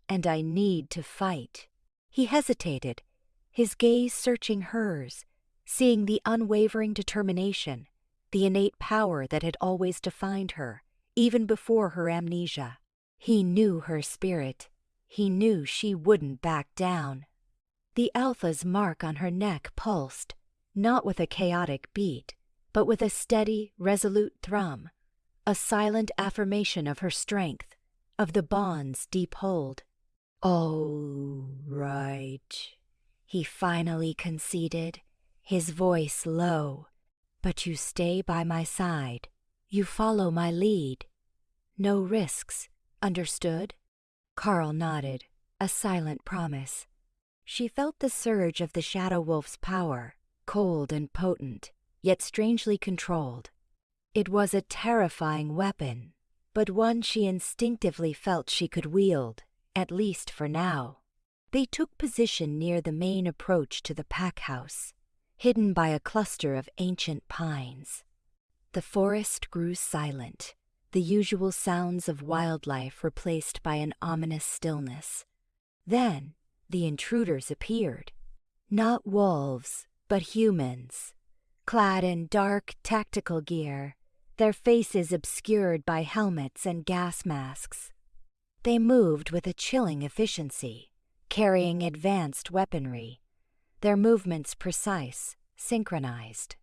and I need to fight." He hesitated, his gaze searching hers, seeing the unwavering determination, the innate power that had always defined her, even before her amnesia. He knew her spirit. He knew she wouldn't back down. The Alpha's mark on her neck pulsed, not with a chaotic beat, but with a steady, resolute thrum, a silent affirmation of her strength, of the bond's deep hold. "All right," he finally conceded, his voice low. "But you stay by my side. You follow my lead. No risks, understood?" Carl nodded, a silent promise. She felt the surge of the Shadow Wolf's power, cold and potent, yet strangely controlled. It was a terrifying weapon, but one she instinctively felt she could wield, at least for now. They took position near the main approach to the pack house, hidden by a cluster of ancient pines. The forest grew silent, the usual sounds of wildlife replaced by an ominous stillness. Then the intruders appeared. Not wolves, but humans, clad in dark tactical gear, their faces obscured by helmets and gas masks. They moved with a chilling efficiency, carrying advanced weaponry, their movements precise, synchronized.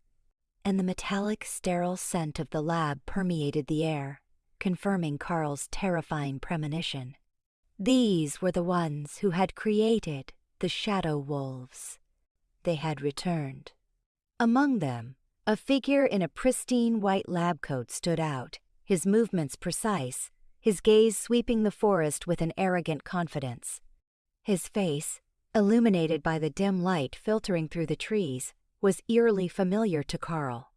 And the metallic, sterile scent of the lab permeated the air, confirming Carl's terrifying premonition. These were the ones who had created the Shadow Wolves. They had returned. Among them, a figure in a pristine white lab coat stood out, his movements precise, his gaze sweeping the forest with an arrogant confidence. His face, illuminated by the dim light filtering through the trees, was eerily familiar to Carl.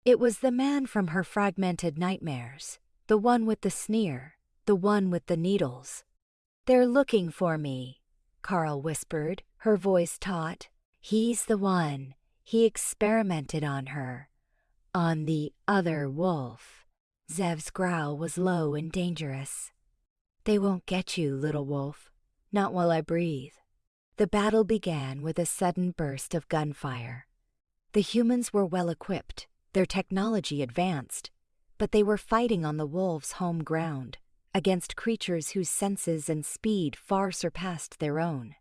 It was the man from her fragmented nightmares, the one with the sneer, the one with the needles. "They're looking for me," Carl whispered, her voice taut. "He's the one. He experimented on her. On the other wolf." Zev's growl was low and dangerous. "They won't get you, little wolf. Not while I breathe." The battle began with a sudden burst of gunfire. The humans were well equipped, their technology advanced, but they were fighting on the wolves' home ground, against creatures whose senses and speed far surpassed their own.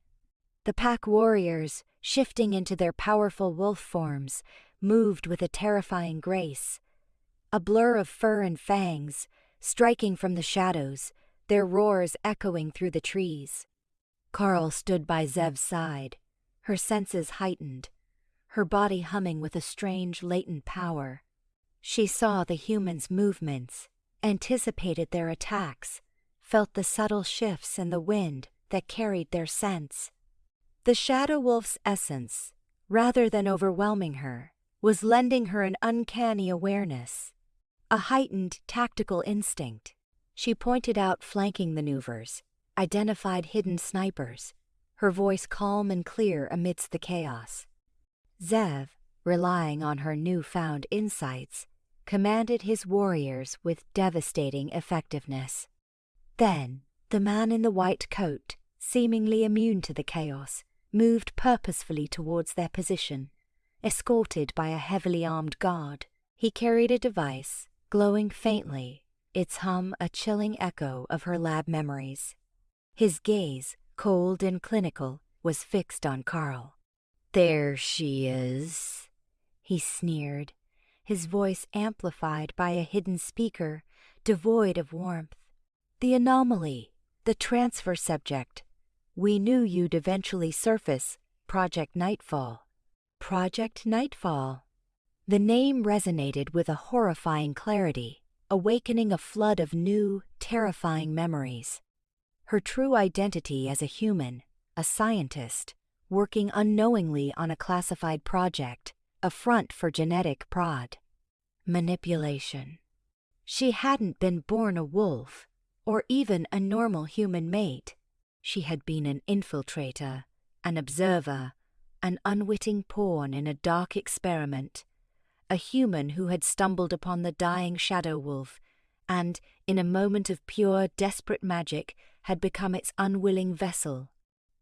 The pack warriors, shifting into their powerful wolf forms, moved with a terrifying grace. A blur of fur and fangs, striking from the shadows, their roars echoing through the trees. Carl stood by Zev's side, her senses heightened, her body humming with a strange latent power. She saw the humans' movements, anticipated their attacks, felt the subtle shifts in the wind that carried their scents. The Shadow Wolf's essence, rather than overwhelming her, was lending her an uncanny awareness, a heightened tactical instinct. She pointed out flanking maneuvers, identified hidden snipers, her voice calm and clear amidst the chaos. Zev, relying on her newfound insights, commanded his warriors with devastating effectiveness. Then, the man in the white coat, seemingly immune to the chaos, moved purposefully towards their position, escorted by a heavily armed guard. He carried a device, glowing faintly, its hum a chilling echo of her lab memories. His gaze, cold and clinical, was fixed on Carl. "There she is," he sneered, his voice amplified by a hidden speaker, devoid of warmth. "The anomaly, the transfer subject. We knew you'd eventually surface. Project Nightfall." Project Nightfall. The name resonated with a horrifying clarity, awakening a flood of new, terrifying memories. Her true identity as a human, a scientist, working unknowingly on a classified project, a front for genetic prod. Manipulation. She hadn't been born a wolf, or even a normal human mate. She had been an infiltrator, an observer, an unwitting pawn in a dark experiment, a human who had stumbled upon the dying shadow wolf and, in a moment of pure, desperate magic, had become its unwilling vessel.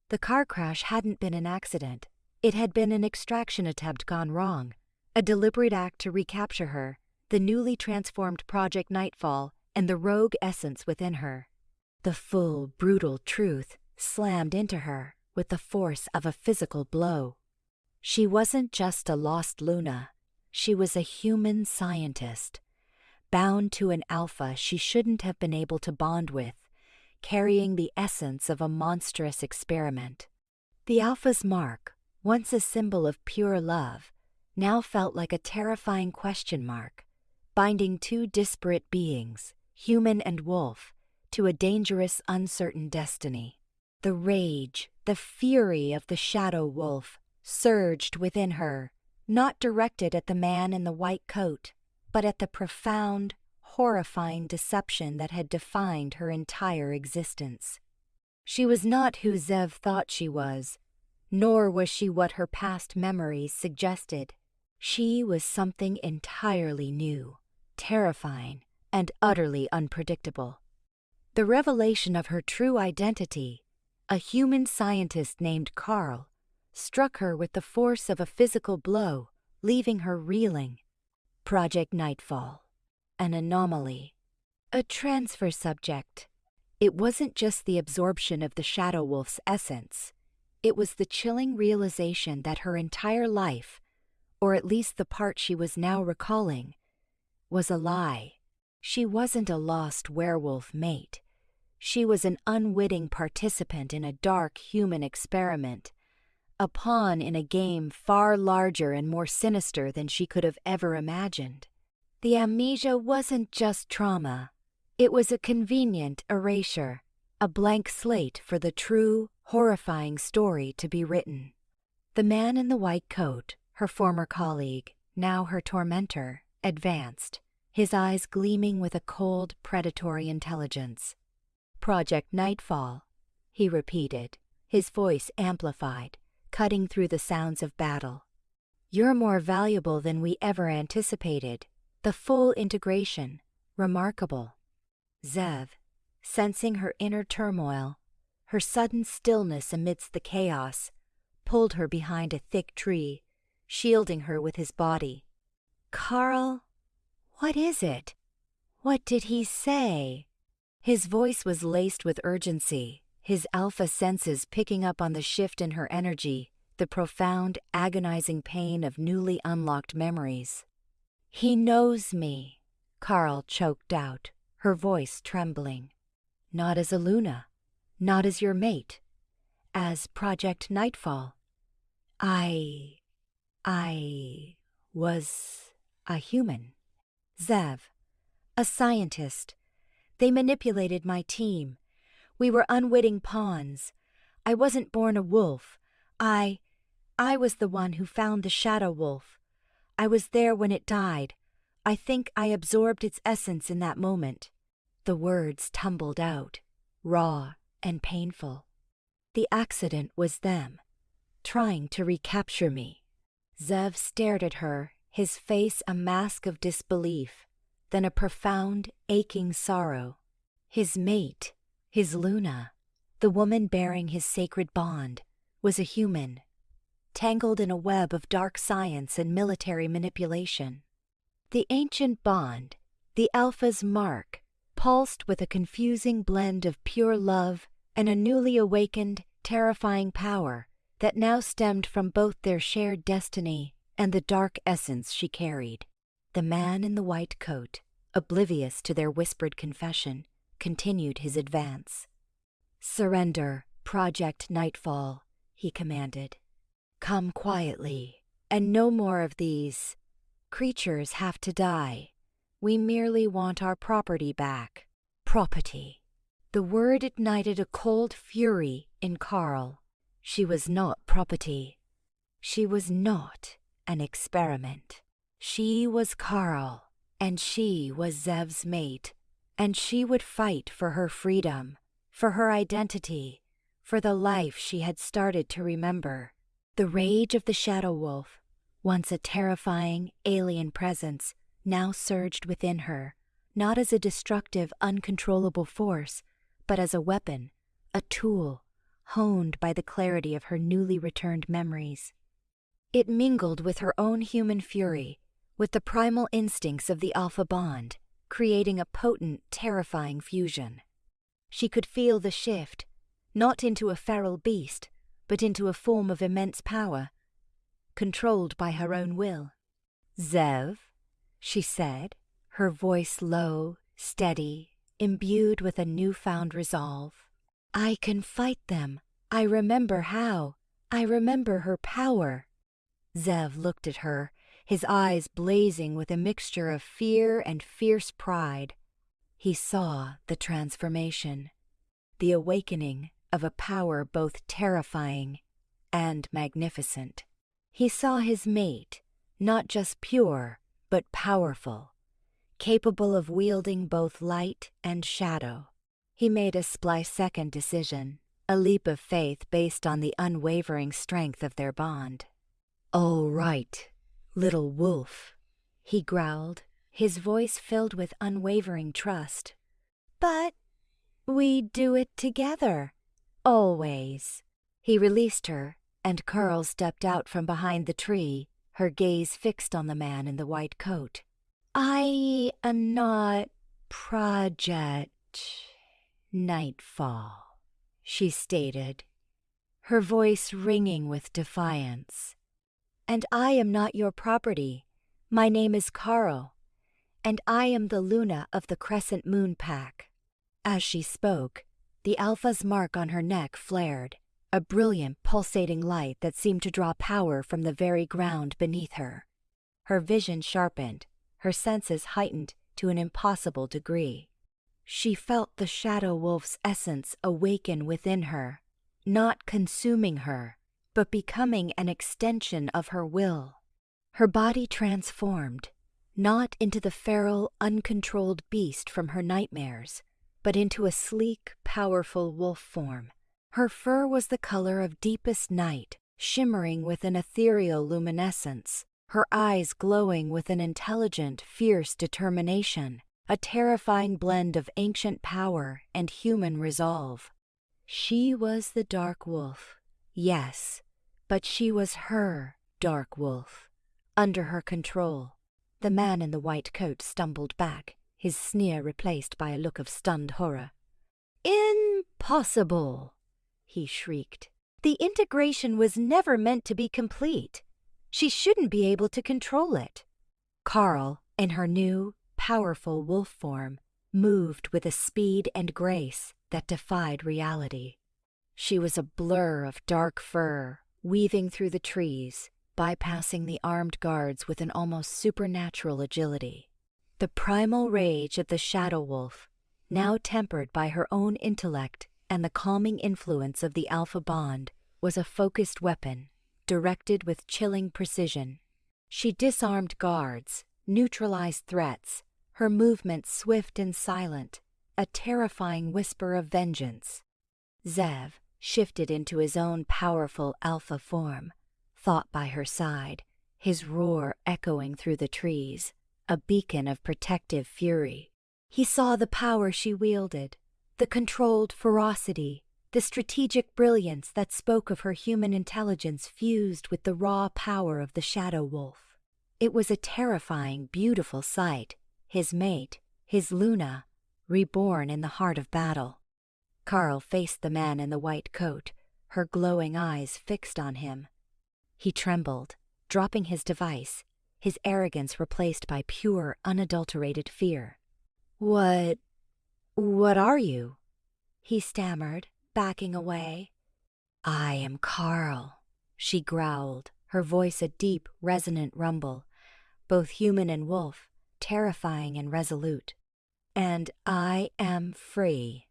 The car crash hadn't been an accident. It had been an extraction attempt gone wrong, a deliberate act to recapture her, the newly transformed Project Nightfall, and the rogue essence within her. The full, brutal truth slammed into her with the force of a physical blow. She wasn't just a lost Luna. She was a human scientist, bound to an alpha she shouldn't have been able to bond with, carrying the essence of a monstrous experiment. The alpha's mark, once a symbol of pure love, now felt like a terrifying question mark, binding two disparate beings, human and wolf, to a dangerous, uncertain destiny. The rage, the fury of the shadow wolf surged within her, not directed at the man in the white coat, but at the profound, horrifying deception that had defined her entire existence. She was not who Zev thought she was, nor was she what her past memories suggested. She was something entirely new, terrifying, and utterly unpredictable. The revelation of her true identity, a human scientist named Carl, struck her with the force of a physical blow, leaving her reeling. Project Nightfall. An anomaly. A transfer subject. It wasn't just the absorption of the Shadow Wolf's essence. It was the chilling realization that her entire life, or at least the part she was now recalling, was a lie. She wasn't a lost werewolf mate. She was an unwitting participant in a dark human experiment, a pawn in a game far larger and more sinister than she could have ever imagined. The amnesia wasn't just trauma. It was a convenient erasure, a blank slate for the true, horrifying story to be written. The man in the white coat, her former colleague, now her tormentor, advanced, his eyes gleaming with a cold, predatory intelligence. "Project Nightfall," he repeated, his voice amplified, cutting through the sounds of battle. "You're more valuable than we ever anticipated. The full integration, remarkable." Zev, sensing her inner turmoil, her sudden stillness amidst the chaos, pulled her behind a thick tree, shielding her with his body. "Carl, what is it? What did he say?" His voice was laced with urgency, his alpha senses picking up on the shift in her energy, the profound, agonizing pain of newly unlocked memories. "He knows me," Carl choked out, her voice trembling. "Not as a Luna, not as your mate, as Project Nightfall. I was a human. Zev, a scientist. They manipulated my team. We were unwitting pawns. I wasn't born a wolf. I was the one who found the shadow wolf. I was there when it died. I think I absorbed its essence in that moment." The words tumbled out, raw and painful. "The accident was them, trying to recapture me." Zev stared at her, his face a mask of disbelief, then a profound, aching sorrow. His mate, his Luna, the woman bearing his sacred bond, was a human, tangled in a web of dark science and military manipulation. The ancient bond, the Alpha's mark, pulsed with a confusing blend of pure love and a newly awakened, terrifying power that now stemmed from both their shared destiny and the dark essence she carried. The man in the white coat, oblivious to their whispered confession, continued his advance. "Surrender, Project Nightfall," he commanded. "Come quietly, and no more of these. Creatures have to die. We merely want our property back." Property. The word ignited a cold fury in Carl. She was not property. She was not an experiment. She was Carl, and she was Zev's mate, and she would fight for her freedom, for her identity, for the life she had started to remember. The rage of the shadow wolf, once a terrifying, alien presence, now surged within her, not as a destructive, uncontrollable force, but as a weapon, a tool, honed by the clarity of her newly returned memories. It mingled with her own human fury, with the primal instincts of the Alpha Bond, creating a potent, terrifying fusion. She could feel the shift, not into a feral beast, but into a form of immense power, controlled by her own will. "Zev," she said, her voice low, steady, imbued with a newfound resolve. "I can fight them. I remember how. I remember her power." Zev looked at her, his eyes blazing with a mixture of fear and fierce pride. he saw the transformation, the awakening of a power both terrifying and magnificent. He saw his mate, not just pure, but powerful, capable of wielding both light and shadow. He made a split-second decision, a leap of faith based on the unwavering strength of their bond. "All right, little wolf," he growled, his voice filled with unwavering trust. "But we do it together, always." He released her, and Carl stepped out from behind the tree, her gaze fixed on the man in the white coat. "I am not Project Nightfall," she stated, her voice ringing with defiance. "And I am not your property. My name is Carl, and I am the Luna of the Crescent Moon Pack." As she spoke, the Alpha's mark on her neck flared, a brilliant, pulsating light that seemed to draw power from the very ground beneath her. Her vision sharpened, her senses heightened to an impossible degree. She felt the Shadow Wolf's essence awaken within her, not consuming her, but becoming an extension of her will. Her body transformed, not into the feral, uncontrolled beast from her nightmares, but into a sleek, powerful wolf form. Her fur was the color of deepest night, shimmering with an ethereal luminescence, her eyes glowing with an intelligent, fierce determination, a terrifying blend of ancient power and human resolve. She was the Dark Wolf, yes, but she was her Dark Wolf, under her control. The man in the white coat stumbled back, his sneer replaced by a look of stunned horror. "Impossible!" he shrieked. "The integration was never meant to be complete. She shouldn't be able to control it." Carl, in her new, powerful wolf form, moved with a speed and grace that defied reality. She was a blur of dark fur, weaving through the trees, bypassing the armed guards with an almost supernatural agility. The primal rage of the Shadow Wolf, now tempered by her own intellect and the calming influence of the Alpha Bond, was a focused weapon, directed with chilling precision. She disarmed guards, neutralized threats, her movements swift and silent, a terrifying whisper of vengeance. Zev shifted into his own powerful alpha form, thought by her side, his roar echoing through the trees, a beacon of protective fury. He saw the power she wielded, the controlled ferocity, the strategic brilliance that spoke of her human intelligence fused with the raw power of the Shadow Wolf. It was a terrifying, beautiful sight, his mate, his Luna, reborn in the heart of battle. Carl faced the man in the white coat, her glowing eyes fixed on him. He trembled, dropping his device, his arrogance replaced by pure, unadulterated fear. What are you?" he stammered, backing away. "I am Carl," she growled, her voice a deep, resonant rumble, both human and wolf, terrifying and resolute. "And I am free."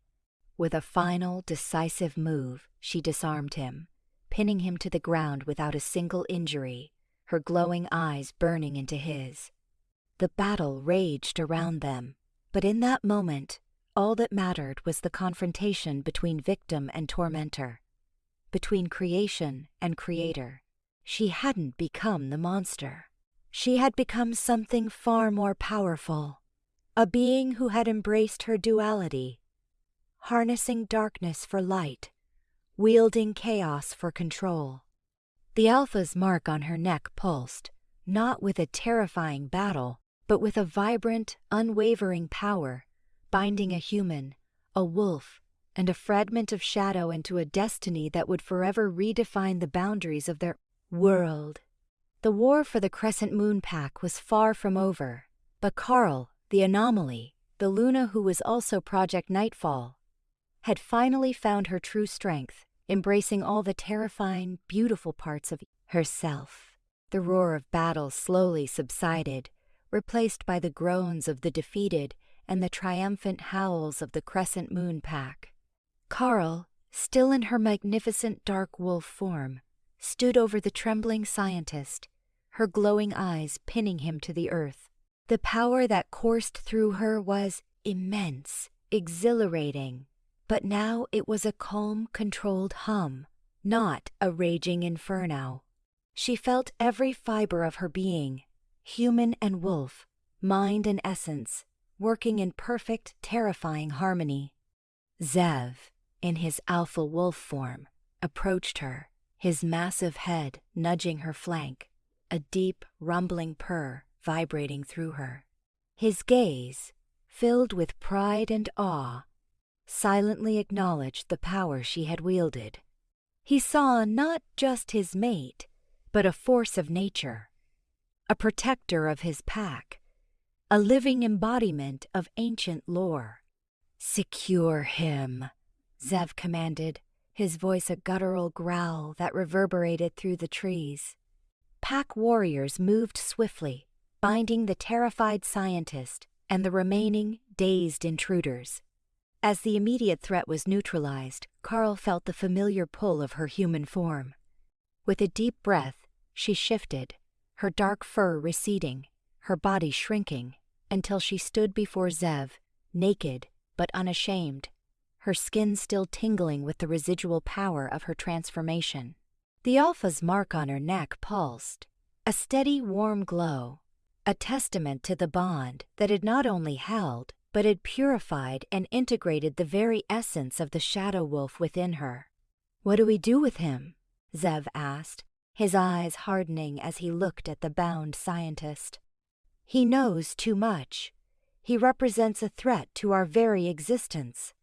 With a final, decisive move, she disarmed him, pinning him to the ground without a single injury, her glowing eyes burning into his. The battle raged around them, but in that moment, all that mattered was the confrontation between victim and tormentor, between creation and creator. She hadn't become the monster. She had become something far more powerful, a being who had embraced her duality, harnessing darkness for light, wielding chaos for control. The Alpha's mark on her neck pulsed, not with a terrifying battle, but with a vibrant, unwavering power, binding a human, a wolf, and a fragment of shadow into a destiny that would forever redefine the boundaries of their world. The war for the Crescent Moon Pack was far from over, but Carl, the anomaly, the Luna who was also Project Nightfall, had finally found her true strength, embracing all the terrifying, beautiful parts of herself. The roar of battle slowly subsided, replaced by the groans of the defeated and the triumphant howls of the Crescent Moon Pack. Carl, still in her magnificent dark wolf form, stood over the trembling scientist, her glowing eyes pinning him to the earth. The power that coursed through her was immense, exhilarating, but now it was a calm, controlled hum, not a raging inferno. She felt every fiber of her being, human and wolf, mind and essence, working in perfect, terrifying harmony. Zev, in his alpha wolf form, approached her, his massive head nudging her flank, a deep, rumbling purr vibrating through her. His gaze, filled with pride and awe, silently acknowledged the power she had wielded. He saw not just his mate, but a force of nature, a protector of his pack, a living embodiment of ancient lore. "Secure him," Zev commanded, his voice a guttural growl that reverberated through the trees. Pack warriors moved swiftly, binding the terrified scientist and the remaining, dazed intruders. As the immediate threat was neutralized, Carl felt the familiar pull of her human form. With a deep breath, she shifted, her dark fur receding, her body shrinking, until she stood before Zev, naked but unashamed, her skin still tingling with the residual power of her transformation. The alpha's mark on her neck pulsed, a steady, warm glow, a testament to the bond that had not only held, but had purified and integrated the very essence of the shadow wolf within her. "What do we do with him?" Zev asked, his eyes hardening as he looked at the bound scientist. "He knows too much. He represents a threat to our very existence."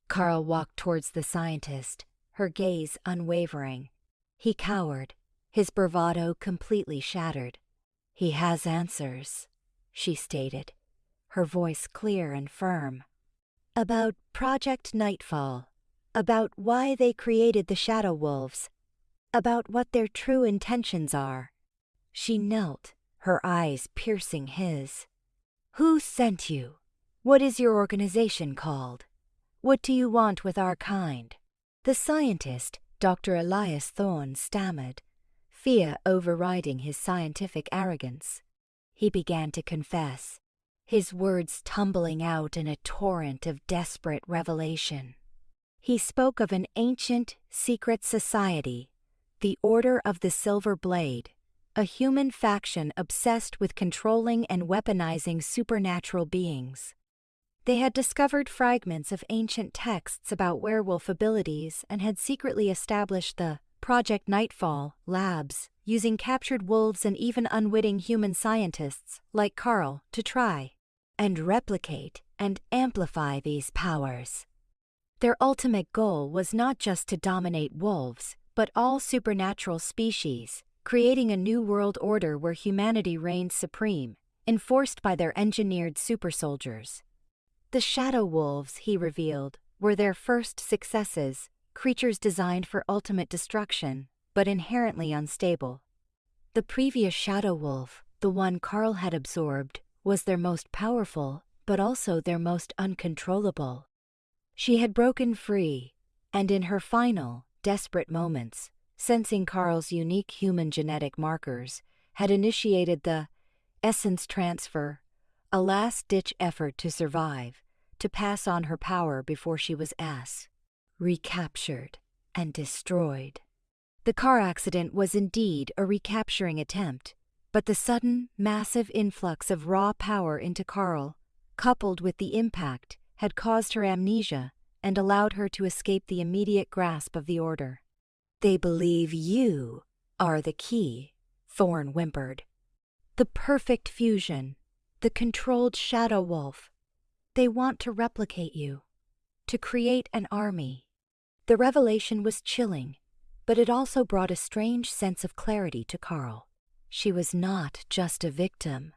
Carl walked towards the scientist, her gaze unwavering. He cowered, his bravado completely shattered. "He has answers," she stated, her voice clear and firm. "About Project Nightfall, about why they created the Shadow Wolves, about what their true intentions are." She knelt, her eyes piercing his. "Who sent you? What is your organization called? What do you want with our kind?" The scientist, Dr. Elias Thorne, stammered, fear overriding his scientific arrogance. He began to confess, his words tumbling out in a torrent of desperate revelation. He spoke of an ancient, secret society, the Order of the Silver Blade, a human faction obsessed with controlling and weaponizing supernatural beings. They had discovered fragments of ancient texts about werewolf abilities and had secretly established the Project Nightfall labs, using captured wolves and even unwitting human scientists like Carl to try and replicate and amplify these powers. Their ultimate goal was not just to dominate wolves, but all supernatural species, creating a new world order where humanity reigned supreme, enforced by their engineered super soldiers. The Shadow Wolves, he revealed, were their first successes, creatures designed for ultimate destruction, but inherently unstable. The previous Shadow Wolf, the one Carl had absorbed, was their most powerful, but also their most uncontrollable. She had broken free, and in her final, desperate moments, sensing Carl's unique human genetic markers, had initiated the essence transfer, a last-ditch effort to survive, to pass on her power before she was recaptured and destroyed. The car accident was indeed a recapturing attempt, but the sudden, massive influx of raw power into Carl, coupled with the impact, had caused her amnesia and allowed her to escape the immediate grasp of the Order. "They believe you are the key," Thorne whimpered. "The perfect fusion, the controlled shadow wolf. They want to replicate you, to create an army." The revelation was chilling, but it also brought a strange sense of clarity to Carl. She was not just a victim.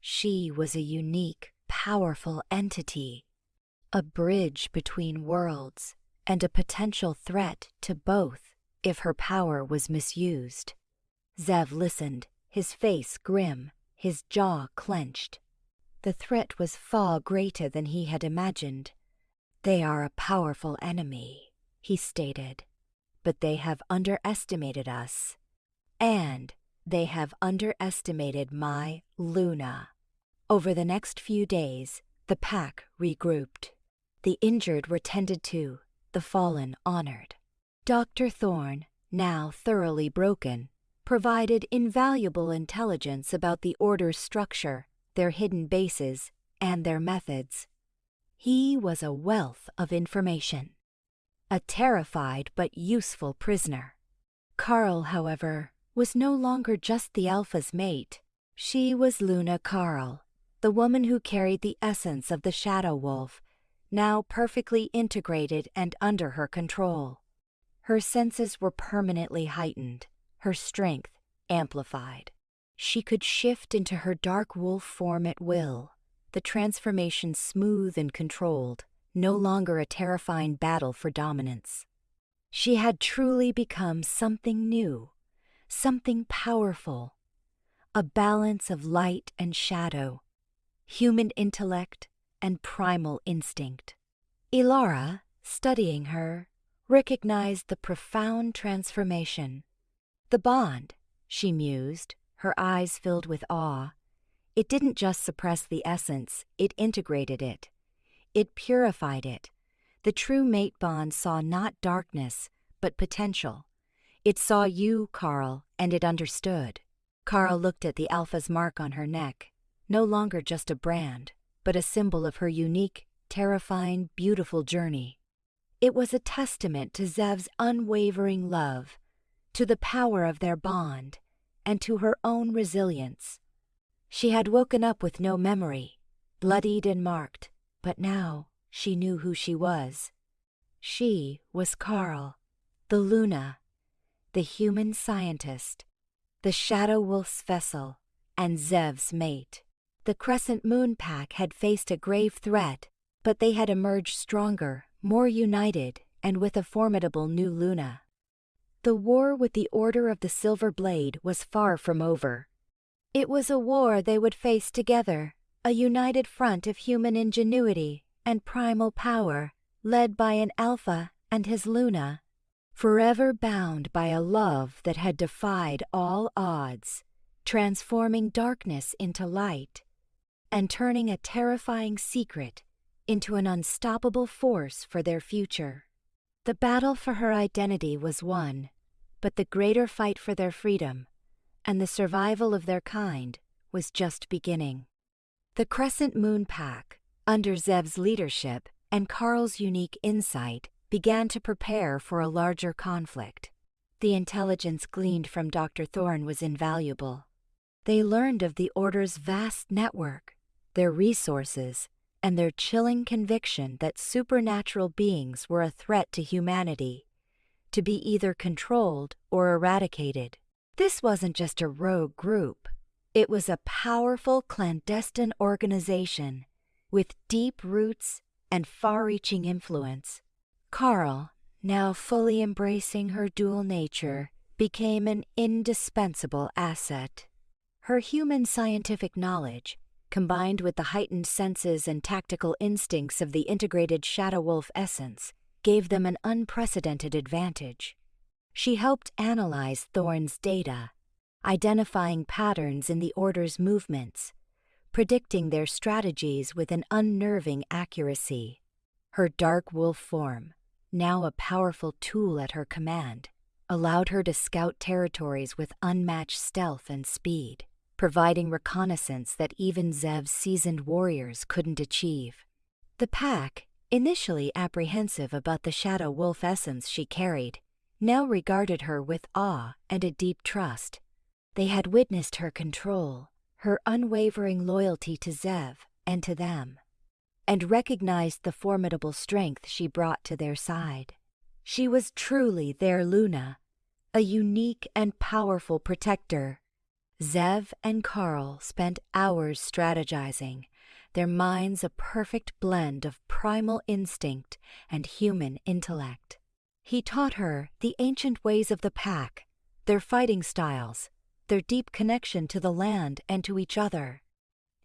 She was a unique, powerful entity, a bridge between worlds, and a potential threat to both if her power was misused. Zev listened, his face grim, his jaw clenched. The threat was far greater than he had imagined. "They are a powerful enemy," he stated, "but they have underestimated us. And they have underestimated my Luna." Over the next few days, the pack regrouped. The injured were tended to, the fallen honored. Dr. Thorne, now thoroughly broken, provided invaluable intelligence about the Order's structure, their hidden bases, and their methods. He was a wealth of information. A terrified but useful prisoner. Carl, however, was no longer just the Alpha's mate. She was Luna Carl, the woman who carried the essence of the Shadow Wolf, now perfectly integrated and under her control. Her senses were permanently heightened, her strength amplified. She could shift into her dark wolf form at will, the transformation smooth and controlled, no longer a terrifying battle for dominance. She had truly become something new, something powerful, a balance of light and shadow, human intellect and primal instinct. Ilara, studying her, recognized the profound transformation. The bond, she mused, her eyes filled with awe. It didn't just suppress the essence, it integrated it. It purified it. The true mate bond saw not darkness, but potential. It saw you, Carl, and it understood. Carl looked at the Alpha's mark on her neck, no longer just a brand, but a symbol of her unique, terrifying, beautiful journey. It was a testament to Zev's unwavering love, to the power of their bond, and to her own resilience. She had woken up with no memory, bloodied and marked, but now she knew who she was. She was Carl, the Luna, the human scientist, the Shadow Wolf's vessel, and Zev's mate. The Crescent Moon Pack had faced a grave threat, but they had emerged stronger, more united, and with a formidable new Luna. The war with the Order of the Silver Blade was far from over. It was a war they would face together, a united front of human ingenuity and primal power, led by an Alpha and his Luna, forever bound by a love that had defied all odds, transforming darkness into light, and turning a terrifying secret into an unstoppable force for their future. The battle for her identity was won, but the greater fight for their freedom and the survival of their kind was just beginning. The Crescent Moon Pack, under Zev's leadership and Carl's unique insight, began to prepare for a larger conflict. The intelligence gleaned from Dr. Thorne was invaluable. They learned of the Order's vast network, their resources, and their chilling conviction that supernatural beings were a threat to humanity, to be either controlled or eradicated. This wasn't just a rogue group. It was a powerful clandestine organization with deep roots and far-reaching influence. Carl, now fully embracing her dual nature, became an indispensable asset. Her human scientific knowledge, combined with the heightened senses and tactical instincts of the integrated Shadow Wolf essence, gave them an unprecedented advantage. She helped analyze Thorne's data, identifying patterns in the Order's movements, predicting their strategies with an unnerving accuracy. Her dark wolf form, now a powerful tool at her command, allowed her to scout territories with unmatched stealth and speed, providing reconnaissance that even Zev's seasoned warriors couldn't achieve. The pack, initially apprehensive about the Shadow Wolf essence she carried, now regarded her with awe and a deep trust. They had witnessed her control, her unwavering loyalty to Zev and to them, and recognized the formidable strength she brought to their side. She was truly their Luna, a unique and powerful protector. Zev and Carl spent hours strategizing, their minds a perfect blend of primal instinct and human intellect. He taught her the ancient ways of the pack, their fighting styles, their deep connection to the land and to each other.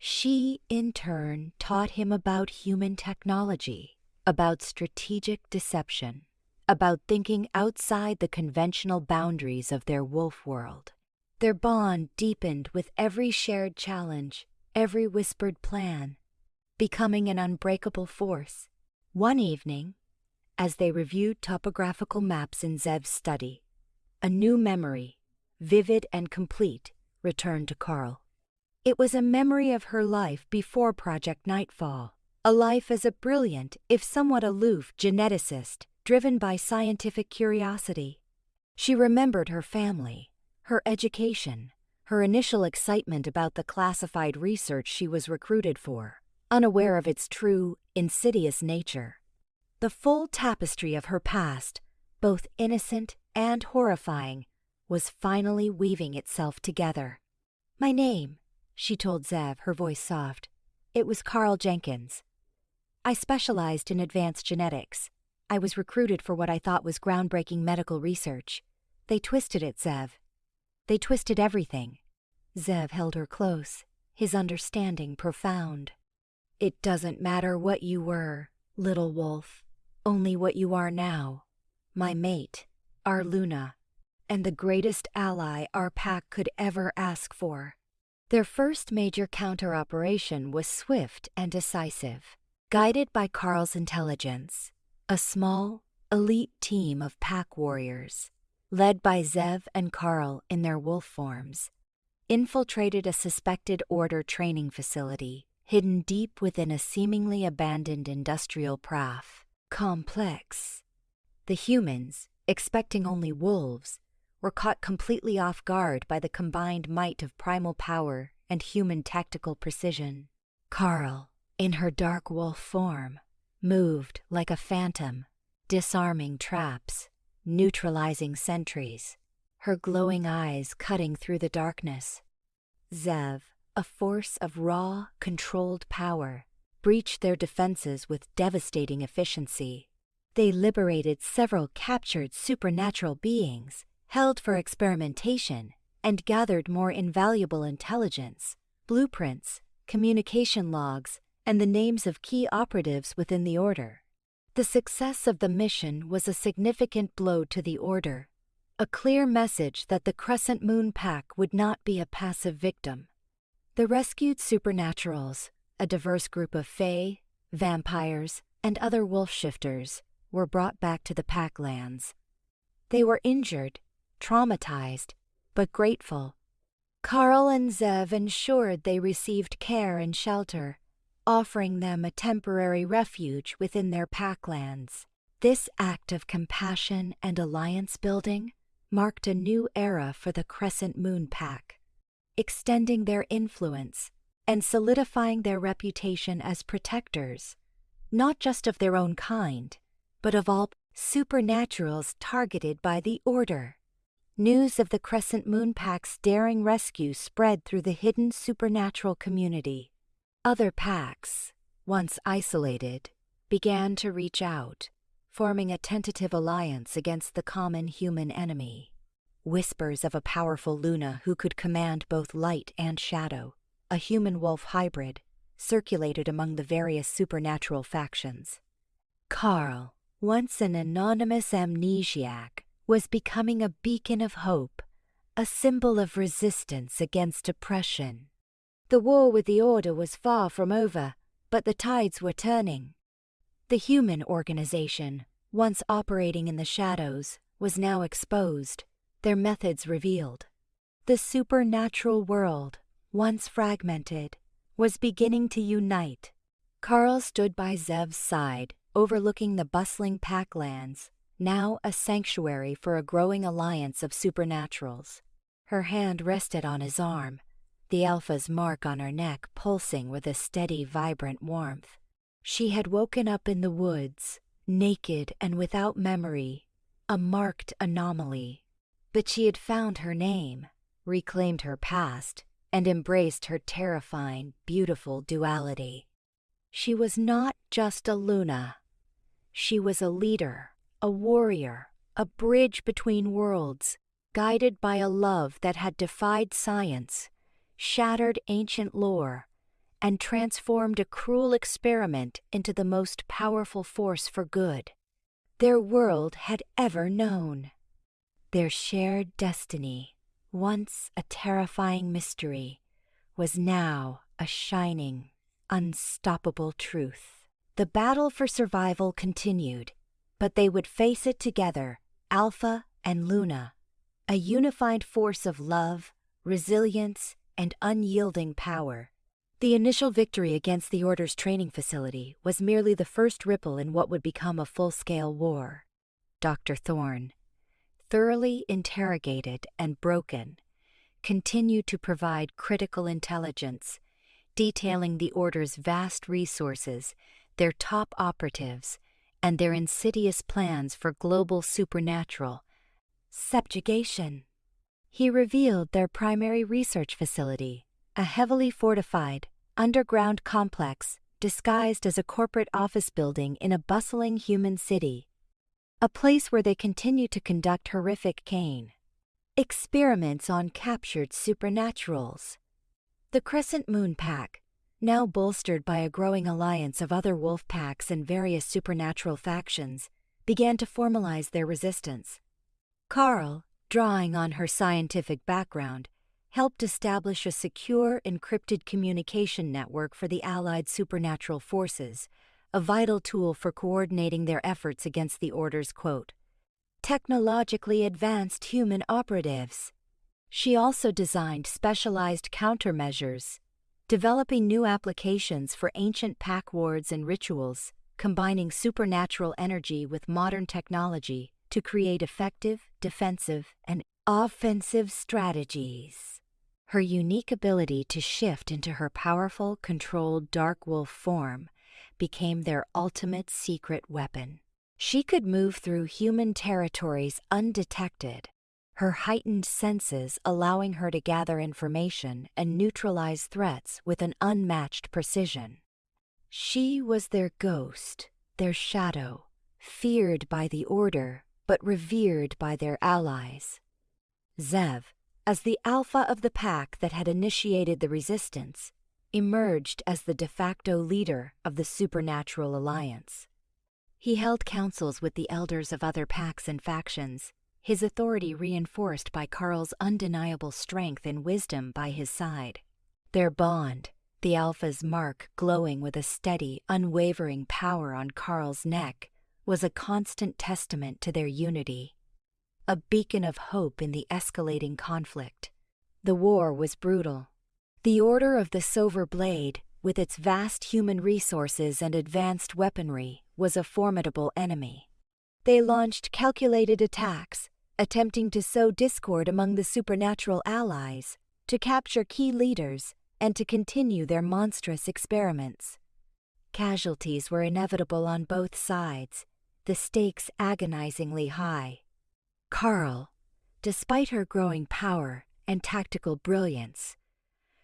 She, in turn, taught him about human technology, about strategic deception, about thinking outside the conventional boundaries of their wolf world. Their bond deepened with every shared challenge, every whispered plan, becoming an unbreakable force. One evening, as they reviewed topographical maps in Zev's study, a new memory, vivid and complete, returned to Carl. It was a memory of her life before Project Nightfall, a life as a brilliant, if somewhat aloof, geneticist driven by scientific curiosity. She remembered her family, her education, her initial excitement about the classified research she was recruited for, unaware of its true, insidious nature. The full tapestry of her past, both innocent and horrifying, was finally weaving itself together. "My name," she told Zev, her voice soft. "It was Carl Jenkins. I specialized in advanced genetics. I was recruited for what I thought was groundbreaking medical research. They twisted it, Zev. They twisted everything." Zev held her close, his understanding profound. "It doesn't matter what you were, little wolf, only what you are now. My mate, our Luna, and the greatest ally our pack could ever ask for." Their first major counter-operation was swift and decisive. Guided by Carl's intelligence, a small, elite team of pack warriors, led by Zev and Carl in their wolf forms, infiltrated a suspected Order training facility hidden deep within a seemingly abandoned industrial praff complex. The humans, expecting only wolves, were caught completely off guard by the combined might of primal power and human tactical precision. Carl, in her dark wolf form, moved like a phantom, disarming traps, neutralizing sentries, her glowing eyes cutting through the darkness. Zev, a force of raw, controlled power, breached their defenses with devastating efficiency. They liberated several captured supernatural beings, held for experimentation, and gathered more invaluable intelligence, blueprints, communication logs, and the names of key operatives within the Order. The success of the mission was a significant blow to the Order, a clear message that the Crescent Moon Pack would not be a passive victim. The rescued supernaturals, a diverse group of fae, vampires, and other wolf shifters, were brought back to the Packlands. They were injured, traumatized, but grateful. Carl and Zev ensured they received care and shelter, offering them a temporary refuge within their Packlands. This act of compassion and alliance building marked a new era for the Crescent Moon Pack, extending their influence and solidifying their reputation as protectors, not just of their own kind, but of all supernaturals targeted by the Order. News of the Crescent Moon Pack's daring rescue spread through the hidden supernatural community. Other packs, once isolated, began to reach out, forming a tentative alliance against the common human enemy. Whispers of a powerful Luna who could command both light and shadow, a human-wolf hybrid, circulated among the various supernatural factions. Carl, once an anonymous amnesiac, was becoming a beacon of hope, a symbol of resistance against oppression. The war with the Order was far from over, but the tides were turning. The human organization, once operating in the shadows, was now exposed, their methods revealed. The supernatural world, once fragmented, was beginning to unite. Carl stood by Zev's side, overlooking the bustling Packlands, now a sanctuary for a growing alliance of supernaturals. Her hand rested on his arm, the alpha's mark on her neck pulsing with a steady, vibrant warmth. She had woken up in the woods, naked and without memory, a marked anomaly. But she had found her name, reclaimed her past, and embraced her terrifying, beautiful duality. She was not just a Luna. She was a leader, a warrior, a bridge between worlds, guided by a love that had defied science, shattered ancient lore, and transformed a cruel experiment into the most powerful force for good their world had ever known. Their shared destiny, once a terrifying mystery, was now a shining, unstoppable truth. The battle for survival continued, but they would face it together, Alpha and Luna, a unified force of love, resilience, and unyielding power. The initial victory against the Order's training facility was merely the first ripple in what would become a full-scale war. Dr. Thorne, thoroughly interrogated and broken, continued to provide critical intelligence, detailing the Order's vast resources, their top operatives, and their insidious plans for global supernatural subjugation. He revealed their primary research facility, a heavily fortified, underground complex disguised as a corporate office building in a bustling human city, a place where they continued to conduct horrific experiments on captured supernaturals. The Crescent Moon Pack, now bolstered by a growing alliance of other wolf packs and various supernatural factions, began to formalize their resistance. Carl, drawing on her scientific background, helped establish a secure, encrypted communication network for the Allied supernatural forces, a vital tool for coordinating their efforts against the Order's, quote, technologically advanced human operatives. She also designed specialized countermeasures, developing new applications for ancient pack wards and rituals, combining supernatural energy with modern technology to create effective, defensive, and offensive strategies. Her unique ability to shift into her powerful, controlled dark wolf form became their ultimate secret weapon. She could move through human territories undetected, her heightened senses allowing her to gather information and neutralize threats with an unmatched precision. She was their ghost, their shadow, feared by the Order but revered by their allies. Zev, as the alpha of the pack that had initiated the resistance, emerged as the de facto leader of the Supernatural Alliance. He held councils with the elders of other packs and factions, his authority reinforced by Carl's undeniable strength and wisdom by his side. Their bond, the Alpha's mark glowing with a steady, unwavering power on Carl's neck, was a constant testament to their unity, a beacon of hope in the escalating conflict. The war was brutal. The Order of the Silver Blade, with its vast human resources and advanced weaponry, was a formidable enemy. They launched calculated attacks, attempting to sow discord among the supernatural allies, to capture key leaders, and to continue their monstrous experiments. Casualties were inevitable on both sides, the stakes agonizingly high. Carl, despite her growing power and tactical brilliance,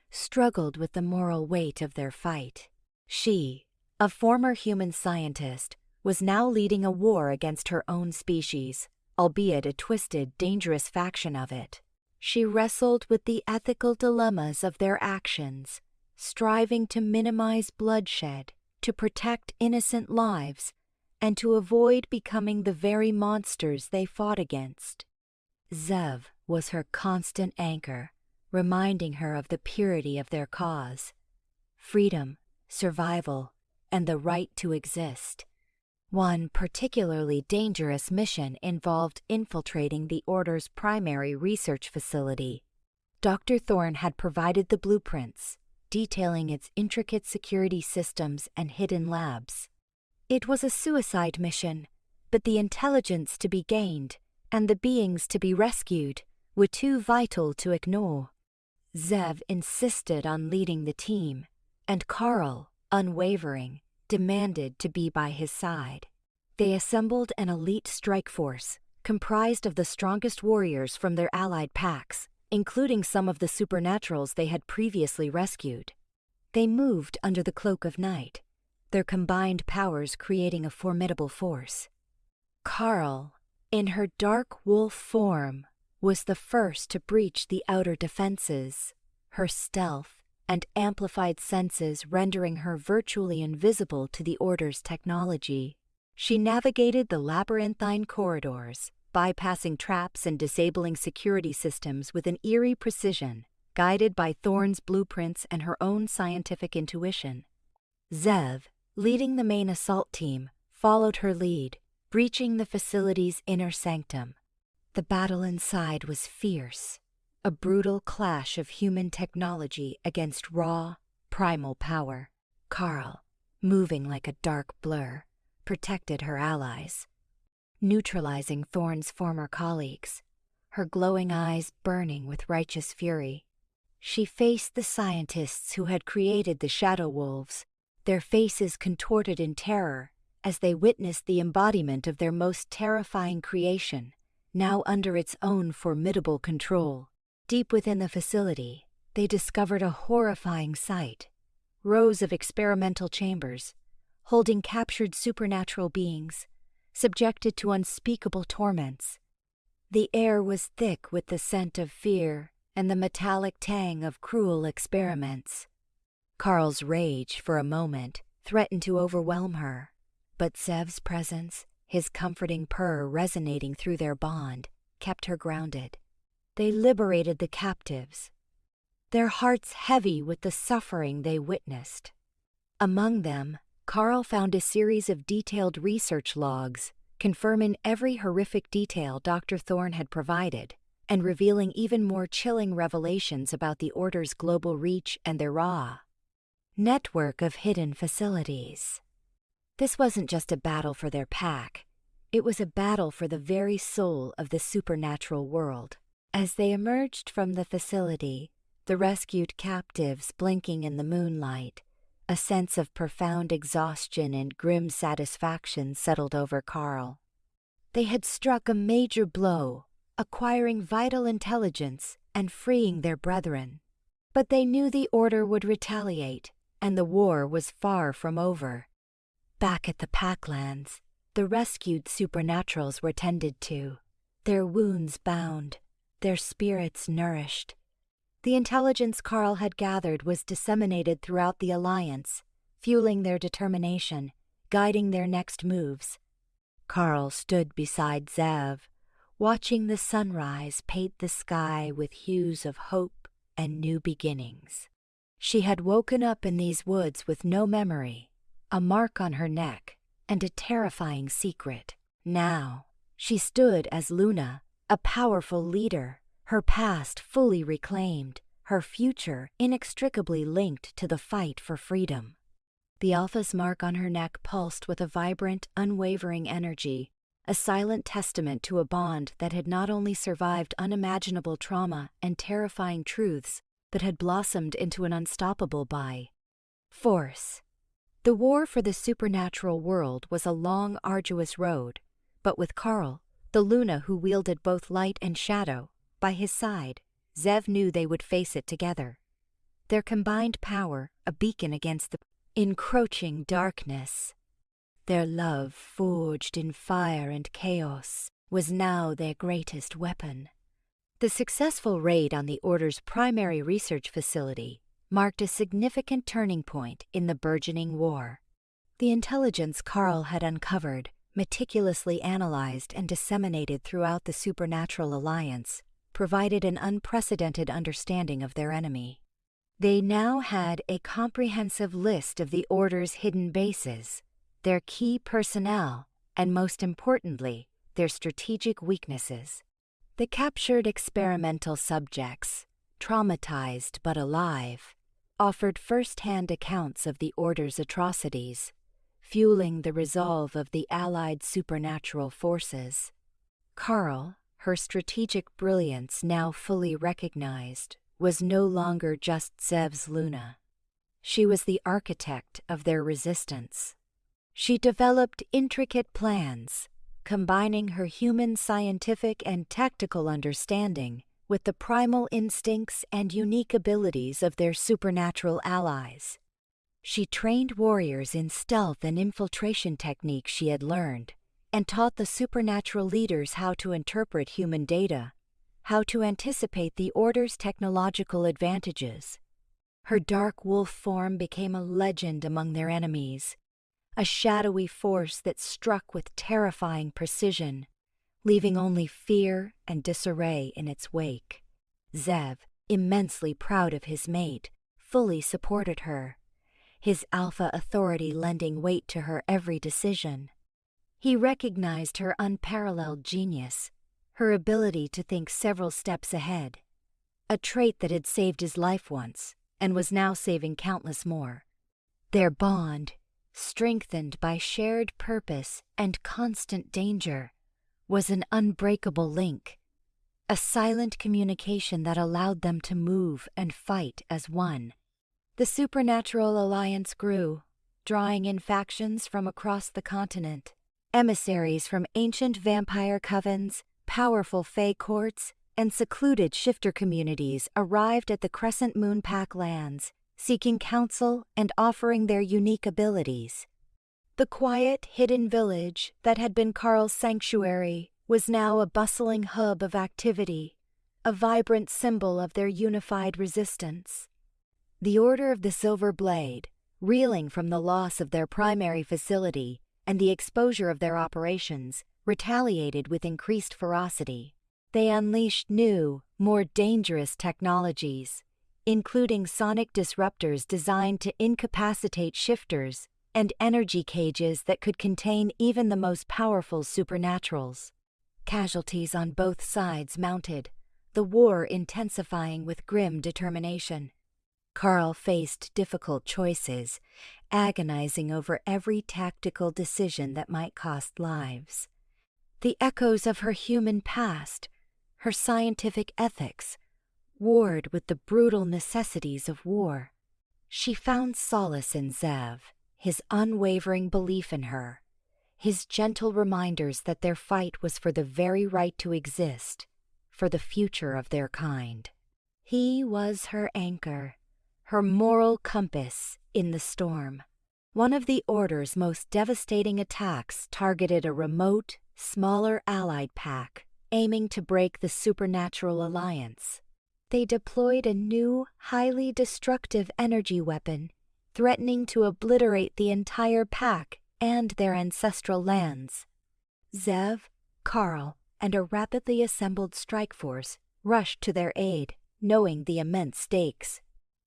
struggled with the moral weight of their fight. She, a former human scientist, was now leading a war against her own species, albeit a twisted, dangerous faction of it. She wrestled with the ethical dilemmas of their actions, striving to minimize bloodshed, to protect innocent lives, and to avoid becoming the very monsters they fought against. Zev was her constant anchor, reminding her of the purity of their cause: freedom, survival, and the right to exist. One particularly dangerous mission involved infiltrating the Order's primary research facility. Dr. Thorne had provided the blueprints, detailing its intricate security systems and hidden labs. It was a suicide mission, but the intelligence to be gained and the beings to be rescued were too vital to ignore. Zev insisted on leading the team, and Carl, unwavering, demanded to be by his side. They assembled an elite strike force, comprised of the strongest warriors from their allied packs, including some of the supernaturals they had previously rescued. They moved under the cloak of night, their combined powers creating a formidable force. Carl, in her dark wolf form, was the first to breach the outer defenses, her stealth and amplified senses rendering her virtually invisible to the Order's technology. She navigated the labyrinthine corridors, bypassing traps and disabling security systems with an eerie precision, guided by Thorne's blueprints and her own scientific intuition. Zev, leading the main assault team, followed her lead, breaching the facility's inner sanctum. The battle inside was fierce, a brutal clash of human technology against raw, primal power. Carl, moving like a dark blur, protected her allies, neutralizing Thorne's former colleagues, her glowing eyes burning with righteous fury. She faced the scientists who had created the Shadow Wolves, their faces contorted in terror as they witnessed the embodiment of their most terrifying creation, now under its own formidable control. Deep within the facility, they discovered a horrifying sight: rows of experimental chambers, holding captured supernatural beings, subjected to unspeakable torments. The air was thick with the scent of fear and the metallic tang of cruel experiments. Carl's rage, for a moment, threatened to overwhelm her, but Zev's presence, his comforting purr resonating through their bond, kept her grounded. They liberated the captives, their hearts heavy with the suffering they witnessed. Among them, Carl found a series of detailed research logs, confirming every horrific detail Dr. Thorne had provided, and revealing even more chilling revelations about the Order's global reach and their raw network of hidden facilities. This wasn't just a battle for their pack, it was a battle for the very soul of the supernatural world. As they emerged from the facility, the rescued captives blinking in the moonlight, a sense of profound exhaustion and grim satisfaction settled over Carl. They had struck a major blow, acquiring vital intelligence and freeing their brethren. But they knew the Order would retaliate, and the war was far from over. Back at the Packlands, the rescued supernaturals were tended to, their wounds bound, their spirits nourished. The intelligence Carl had gathered was disseminated throughout the Alliance, fueling their determination, guiding their next moves. Carl stood beside Zev, watching the sunrise paint the sky with hues of hope and new beginnings. She had woken up in these woods with no memory, a mark on her neck, and a terrifying secret. Now, she stood as Luna, a powerful leader, her past fully reclaimed, her future inextricably linked to the fight for freedom. The Alpha's mark on her neck pulsed with a vibrant, unwavering energy, a silent testament to a bond that had not only survived unimaginable trauma and terrifying truths, but had blossomed into an unstoppable force. The war for the supernatural world was a long, arduous road, but with Carl, the Luna who wielded both light and shadow, by his side, Zev knew they would face it together. Their combined power, a beacon against the encroaching darkness. Their love, forged in fire and chaos, was now their greatest weapon. The successful raid on the Order's primary research facility marked a significant turning point in the burgeoning war. The intelligence Carl had uncovered, meticulously analyzed and disseminated throughout the Supernatural Alliance, provided an unprecedented understanding of their enemy. They now had a comprehensive list of the Order's hidden bases, their key personnel, and most importantly, their strategic weaknesses. The captured experimental subjects, traumatized but alive, offered first-hand accounts of the Order's atrocities, fueling the resolve of the allied supernatural forces. Carl, her strategic brilliance now fully recognized, was no longer just Zev's Luna. She was the architect of their resistance. She developed intricate plans, combining her human scientific and tactical understanding with the primal instincts and unique abilities of their supernatural allies. She trained warriors in stealth and infiltration techniques she had learned, and taught the supernatural leaders how to interpret human data, how to anticipate the Order's technological advantages. Her dark wolf form became a legend among their enemies, a shadowy force that struck with terrifying precision, leaving only fear and disarray in its wake. Zev, immensely proud of his mate, fully supported her, his alpha authority lending weight to her every decision. He recognized her unparalleled genius, her ability to think several steps ahead, a trait that had saved his life once and was now saving countless more. Their bond, strengthened by shared purpose and constant danger, was an unbreakable link, a silent communication that allowed them to move and fight as one. The supernatural alliance grew, drawing in factions from across the continent, emissaries from ancient vampire covens, powerful fae courts, and secluded shifter communities arrived at the Crescent Moon Pack lands, seeking counsel and offering their unique abilities. The quiet, hidden village that had been Carl's sanctuary was now a bustling hub of activity, a vibrant symbol of their unified resistance. The Order of the Silver Blade, reeling from the loss of their primary facility and the exposure of their operations, retaliated with increased ferocity. They unleashed new, more dangerous technologies, including sonic disruptors designed to incapacitate shifters and energy cages that could contain even the most powerful supernaturals. Casualties on both sides mounted, the war intensifying with grim determination. Carl faced difficult choices, agonizing over every tactical decision that might cost lives. The echoes of her human past, her scientific ethics, warred with the brutal necessities of war. She found solace in Zev, his unwavering belief in her, his gentle reminders that their fight was for the very right to exist, for the future of their kind. He was her anchor, her moral compass in the storm. One of the Order's most devastating attacks targeted a remote, smaller allied pack, aiming to break the supernatural alliance. They deployed a new, highly destructive energy weapon, threatening to obliterate the entire pack and their ancestral lands. Zev, Carl, and a rapidly assembled strike force rushed to their aid, knowing the immense stakes.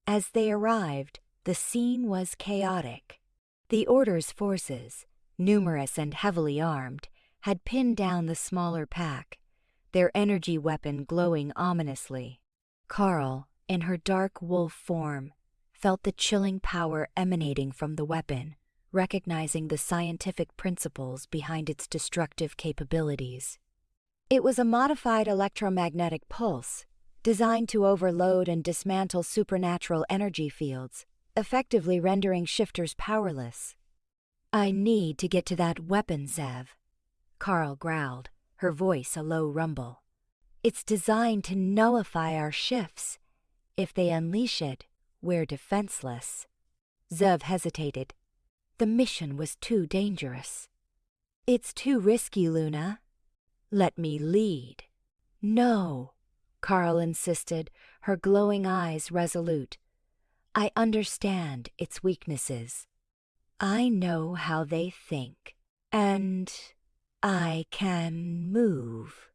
As they arrived, the scene was chaotic. The Order's forces, numerous and heavily armed, had pinned down the smaller pack, their energy weapon glowing ominously. Carl, in her dark wolf form, felt the chilling power emanating from the weapon, recognizing the scientific principles behind its destructive capabilities. It was a modified electromagnetic pulse, designed to overload and dismantle supernatural energy fields, effectively rendering shifters powerless. "I need to get to that weapon, Zev," Carl growled, her voice a low rumble. "It's designed to nullify our shifts. If they unleash it, we're defenseless." Zev hesitated. The mission was too dangerous. "It's too risky, Luna. Let me lead." "No," Carl insisted, her glowing eyes resolute. "I understand its weaknesses. I know how they think, and I can move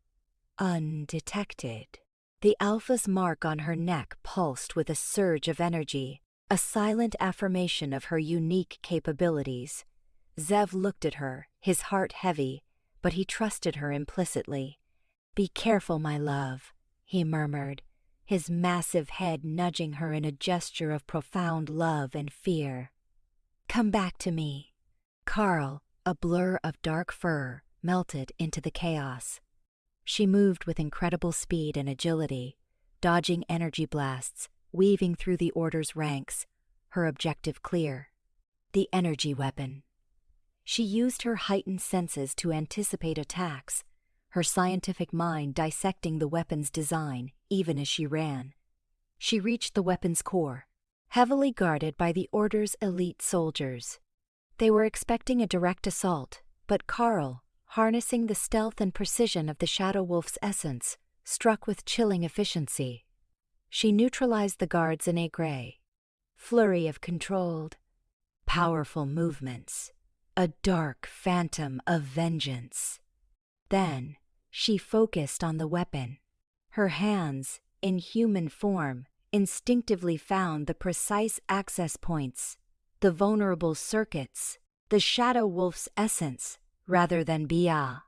undetected." The Alpha's mark on her neck pulsed with a surge of energy, a silent affirmation of her unique capabilities. Zev looked at her, his heart heavy, but he trusted her implicitly. "Be careful, my love," he murmured, his massive head nudging her in a gesture of profound love and fear. "Come back to me." Carl, a blur of dark fur, melted into the chaos. She moved with incredible speed and agility, dodging energy blasts, weaving through the Order's ranks, her objective clear. The energy weapon. She used her heightened senses to anticipate attacks, her scientific mind dissecting the weapon's design even as she ran. She reached the weapon's core, heavily guarded by the Order's elite soldiers. They were expecting a direct assault, but Carl, harnessing the stealth and precision of the Shadow Wolf's essence, struck with chilling efficiency. She neutralized the guards in a gray, flurry of controlled, powerful movements, a dark phantom of vengeance. Then she focused on the weapon. Her hands, in human form, instinctively found the precise access points, the vulnerable circuits, the Shadow Wolf's essence, rather than Bia.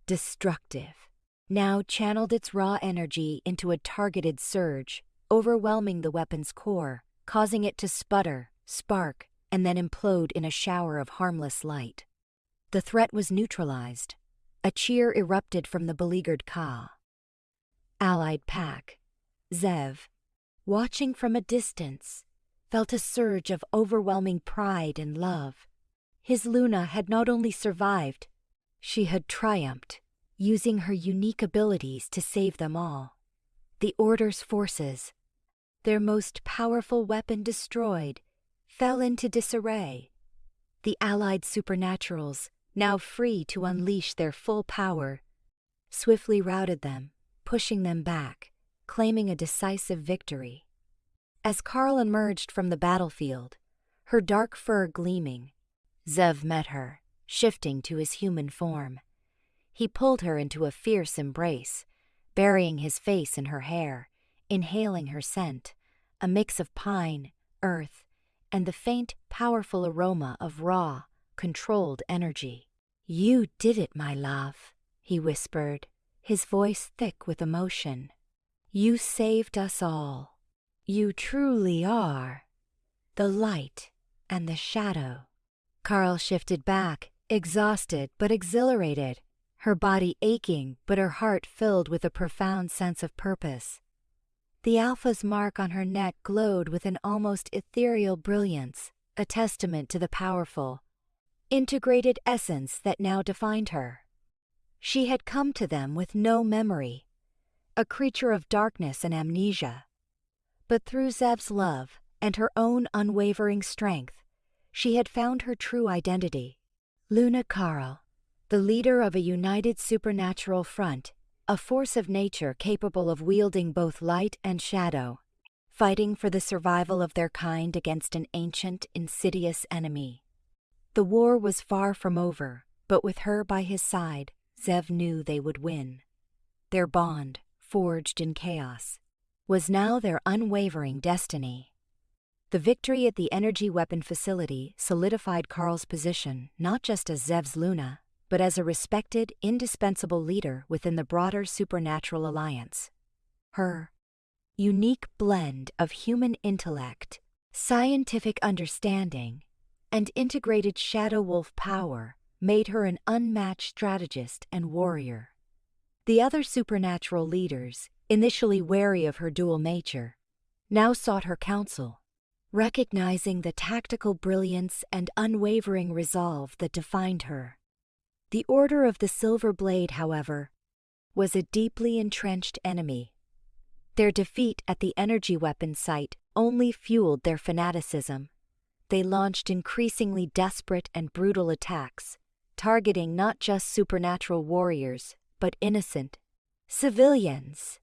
Destructive, now channeled its raw energy into a targeted surge, overwhelming the weapon's core, causing it to sputter, spark, and then implode in a shower of harmless light. The threat was neutralized. A cheer erupted from the beleaguered Ka. Allied pack, Zev, watching from a distance, felt a surge of overwhelming pride and love. His Luna had not only survived, she had triumphed, using her unique abilities to save them all. The Order's forces, their most powerful weapon destroyed, fell into disarray. The Allied supernaturals, now free to unleash their full power, swiftly routed them, pushing them back, claiming a decisive victory. As Carl emerged from the battlefield, her dark fur gleaming, Zev met her, shifting to his human form. He pulled her into a fierce embrace, burying his face in her hair, inhaling her scent, a mix of pine, earth, and the faint, powerful aroma of raw, controlled energy. "You did it, my love," he whispered, his voice thick with emotion. "You saved us all. You truly are the light and the shadow." Carl shifted back, exhausted but exhilarated, her body aching but her heart filled with a profound sense of purpose. The Alpha's mark on her neck glowed with an almost ethereal brilliance, a testament to the powerful, integrated essence that now defined her. She had come to them with no memory, a creature of darkness and amnesia. But through Zev's love and her own unwavering strength, she had found her true identity. Luna Carl, the leader of a united supernatural front, a force of nature capable of wielding both light and shadow, fighting for the survival of their kind against an ancient, insidious enemy. The war was far from over, but with her by his side, Zev knew they would win. Their bond, forged in chaos, was now their unwavering destiny. The victory at the energy weapon facility solidified Carl's position not just as Zev's Luna, but as a respected, indispensable leader within the broader supernatural alliance. Her unique blend of human intellect, scientific understanding, and integrated Shadow Wolf power made her an unmatched strategist and warrior. The other supernatural leaders, initially wary of her dual nature, now sought her counsel, recognizing the tactical brilliance and unwavering resolve that defined her. The Order of the Silver Blade, however, was a deeply entrenched enemy. Their defeat at the energy weapon site only fueled their fanaticism. They launched increasingly desperate and brutal attacks, targeting not just supernatural warriors, but innocent civilians,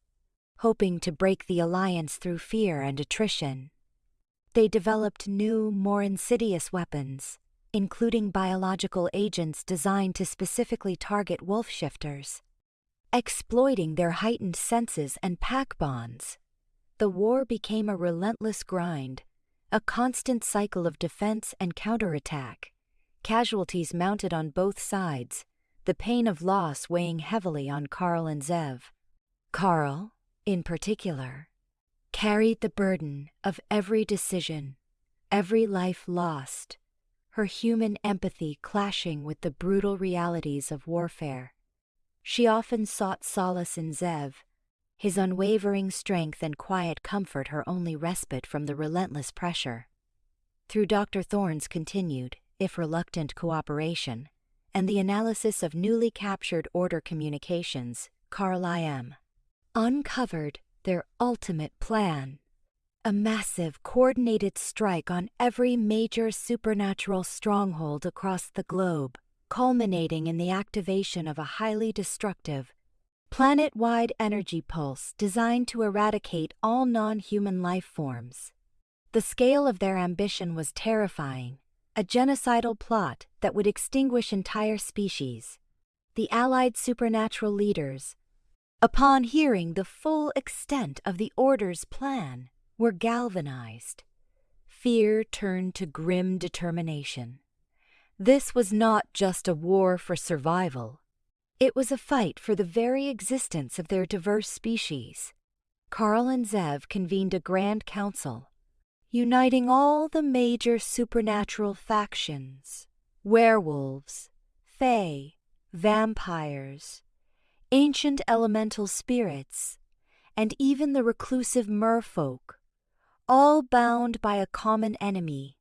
hoping to break the alliance through fear and attrition. They developed new, more insidious weapons, including biological agents designed to specifically target wolf shifters. Exploiting their heightened senses and pack bonds, the war became a relentless grind, a constant cycle of defense and counterattack, casualties mounted on both sides, the pain of loss weighing heavily on Carl and Zev. Carl, in particular, carried the burden of every decision, every life lost, her human empathy clashing with the brutal realities of warfare. She often sought solace in Zev, his unwavering strength and quiet comfort her only respite from the relentless pressure. Through Dr. Thorne's continued, if reluctant, cooperation, and the analysis of newly captured Order communications, Carl IM uncovered their ultimate plan. A massive, coordinated strike on every major supernatural stronghold across the globe, culminating in the activation of a highly destructive, planet-wide energy pulse designed to eradicate all non-human life forms. The scale of their ambition was terrifying, a genocidal plot that would extinguish entire species. The Allied supernatural leaders, upon hearing the full extent of the Order's plan, were galvanized. Fear turned to grim determination. This was not just a war for survival. It was a fight for the very existence of their diverse species. Carl and Zev convened a grand council, uniting all the major supernatural factions: werewolves, fae, vampires, ancient elemental spirits, and even the reclusive merfolk, all bound by a common enemy.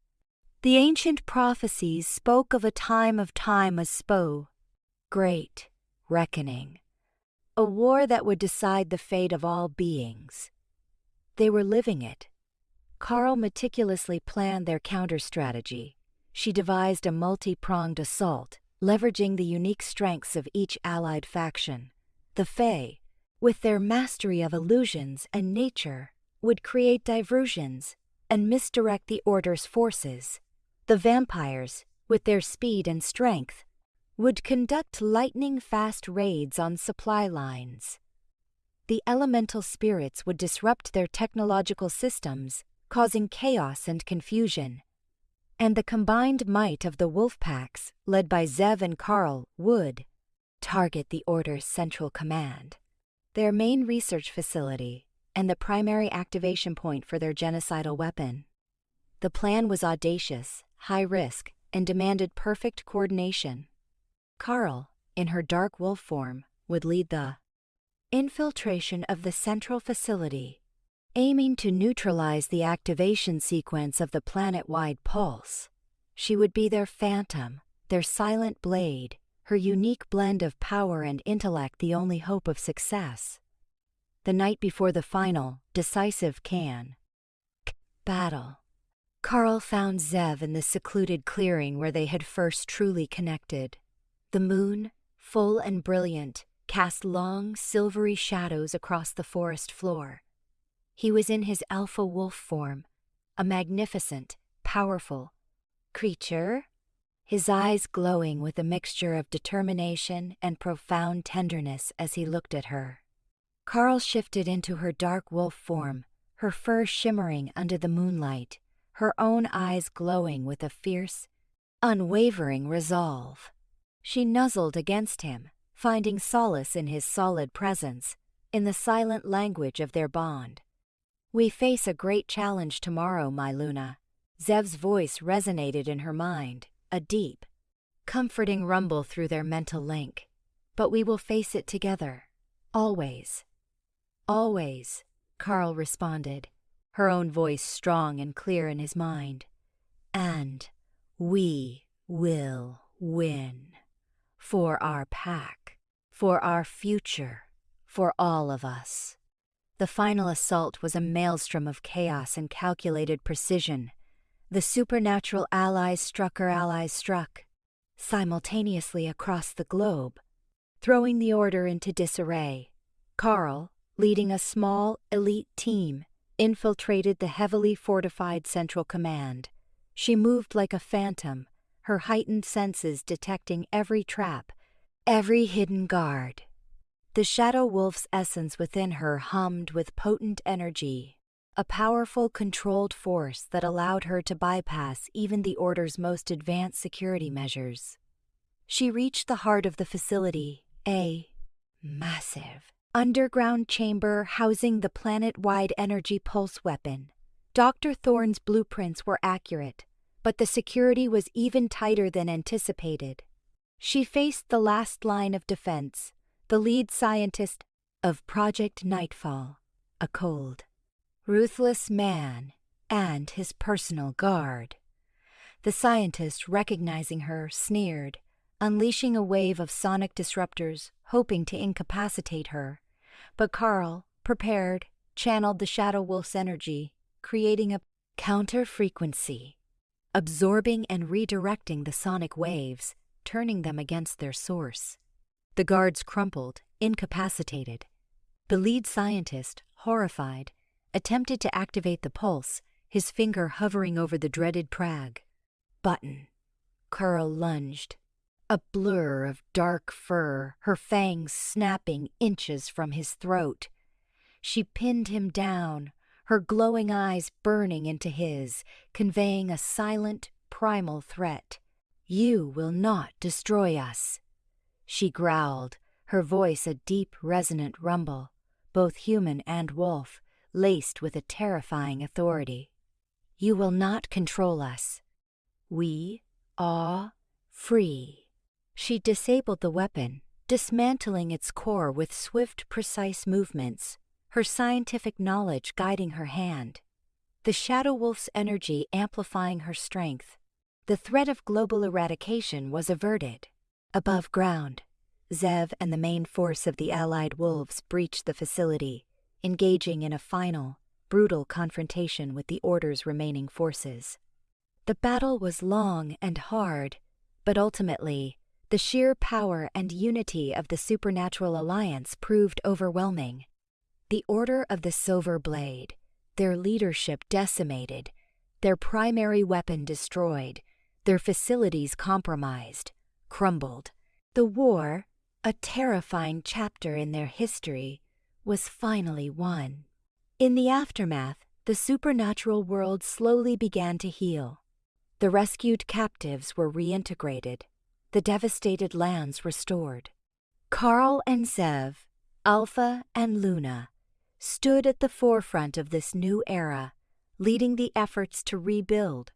The ancient prophecies spoke of a time of time as spo, great reckoning, a war that would decide the fate of all beings. They were living it. Carl meticulously planned their counter-strategy. She devised a multi-pronged assault, leveraging the unique strengths of each allied faction. The Fae, with their mastery of illusions and nature, would create diversions and misdirect the Order's forces. The vampires, with their speed and strength, would conduct lightning-fast raids on supply lines. The elemental spirits would disrupt their technological systems, causing chaos and confusion. And the combined might of the wolf packs, led by Zev and Carl, would target the Order's central command, their main research facility, and the primary activation point for their genocidal weapon. The plan was audacious, high risk, and demanded perfect coordination. Carl, in her dark wolf form, would lead the infiltration of the central facility, aiming to neutralize the activation sequence of the planet-wide pulse. She would be their phantom, their silent blade, her unique blend of power and intellect the only hope of success. The night before the final, decisive battle, Carl found Zev in the secluded clearing where they had first truly connected. The moon, full and brilliant, cast long, silvery shadows across the forest floor. He was in his alpha wolf form, a magnificent, powerful creature, his eyes glowing with a mixture of determination and profound tenderness as he looked at her. Carl shifted into her dark wolf form, her fur shimmering under the moonlight, her own eyes glowing with a fierce, unwavering resolve. She nuzzled against him, finding solace in his solid presence, in the silent language of their bond. "We face a great challenge tomorrow, my Luna." Zev's voice resonated in her mind, a deep, comforting rumble through their mental link. "But we will face it together. Always." "Always," Carl responded, her own voice strong and clear in his mind. "And we will win. For our pack, for our future, for all of us." The final assault was a maelstrom of chaos and calculated precision. The supernatural allies struck simultaneously across the globe, throwing the Order into disarray. Carl, leading a small, elite team, infiltrated the heavily fortified Central Command. She moved like a phantom, her heightened senses detecting every trap, every hidden guard. The Shadow Wolf's essence within her hummed with potent energy, a powerful controlled force that allowed her to bypass even the Order's most advanced security measures. She reached the heart of the facility, a massive underground chamber housing the planet-wide energy pulse weapon. Dr. Thorne's blueprints were accurate, but the security was even tighter than anticipated. She faced the last line of defense, the lead scientist of Project Nightfall, a cold, ruthless man, and his personal guard. The scientist, recognizing her, sneered, unleashing a wave of sonic disruptors, hoping to incapacitate her. But Carl, prepared, channeled the Shadow Wolf's energy, creating a counter-frequency, absorbing and redirecting the sonic waves, turning them against their source. The guards crumpled, incapacitated. The lead scientist, horrified, attempted to activate the pulse, his finger hovering over the dreaded prag. Button. Carl lunged. A blur of dark fur, her fangs snapping inches from his throat. She pinned him down, her glowing eyes burning into his, conveying a silent, primal threat. "You will not destroy us," she growled, her voice a deep, resonant rumble, both human and wolf, laced with a terrifying authority. "You will not control us. We are free." She disabled the weapon, dismantling its core with swift, precise movements, her scientific knowledge guiding her hand, the Shadow Wolf's energy amplifying her strength. The threat of global eradication was averted. Above ground, Zev and the main force of the allied wolves breached the facility, engaging in a final, brutal confrontation with the Order's remaining forces. The battle was long and hard, but ultimately, the sheer power and unity of the supernatural alliance proved overwhelming. The Order of the Silver Blade, their leadership decimated, their primary weapon destroyed, their facilities compromised, crumbled. The war, a terrifying chapter in their history, was finally won. In the aftermath, the supernatural world slowly began to heal. The rescued captives were reintegrated, the devastated lands restored. Carl and Zev, Alpha and Luna, stood at the forefront of this new era, leading the efforts to rebuild,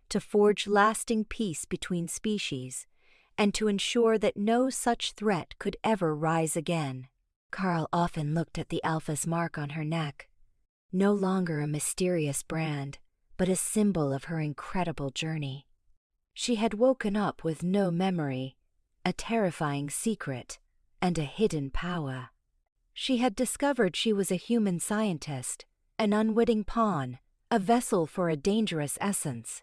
to forge lasting peace between species, and to ensure that no such threat could ever rise again. Carl often looked at the Alpha's mark on her neck, no longer a mysterious brand, but a symbol of her incredible journey. She had woken up with no memory, a terrifying secret, and a hidden power. She had discovered she was a human scientist, an unwitting pawn, a vessel for a dangerous essence.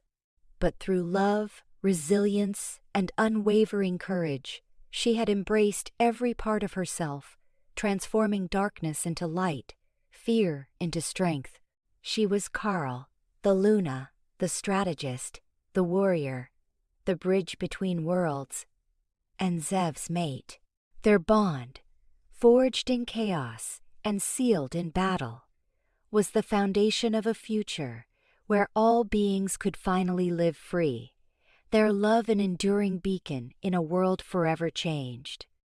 But through love, resilience, and unwavering courage, she had embraced every part of herself, transforming darkness into light, fear into strength. She was Carl, the Luna, the strategist, the warrior, the bridge between worlds, and Zev's mate. Their bond, forged in chaos and sealed in battle, was the foundation of a future where all beings could finally live free, their love an enduring beacon in a world forever changed.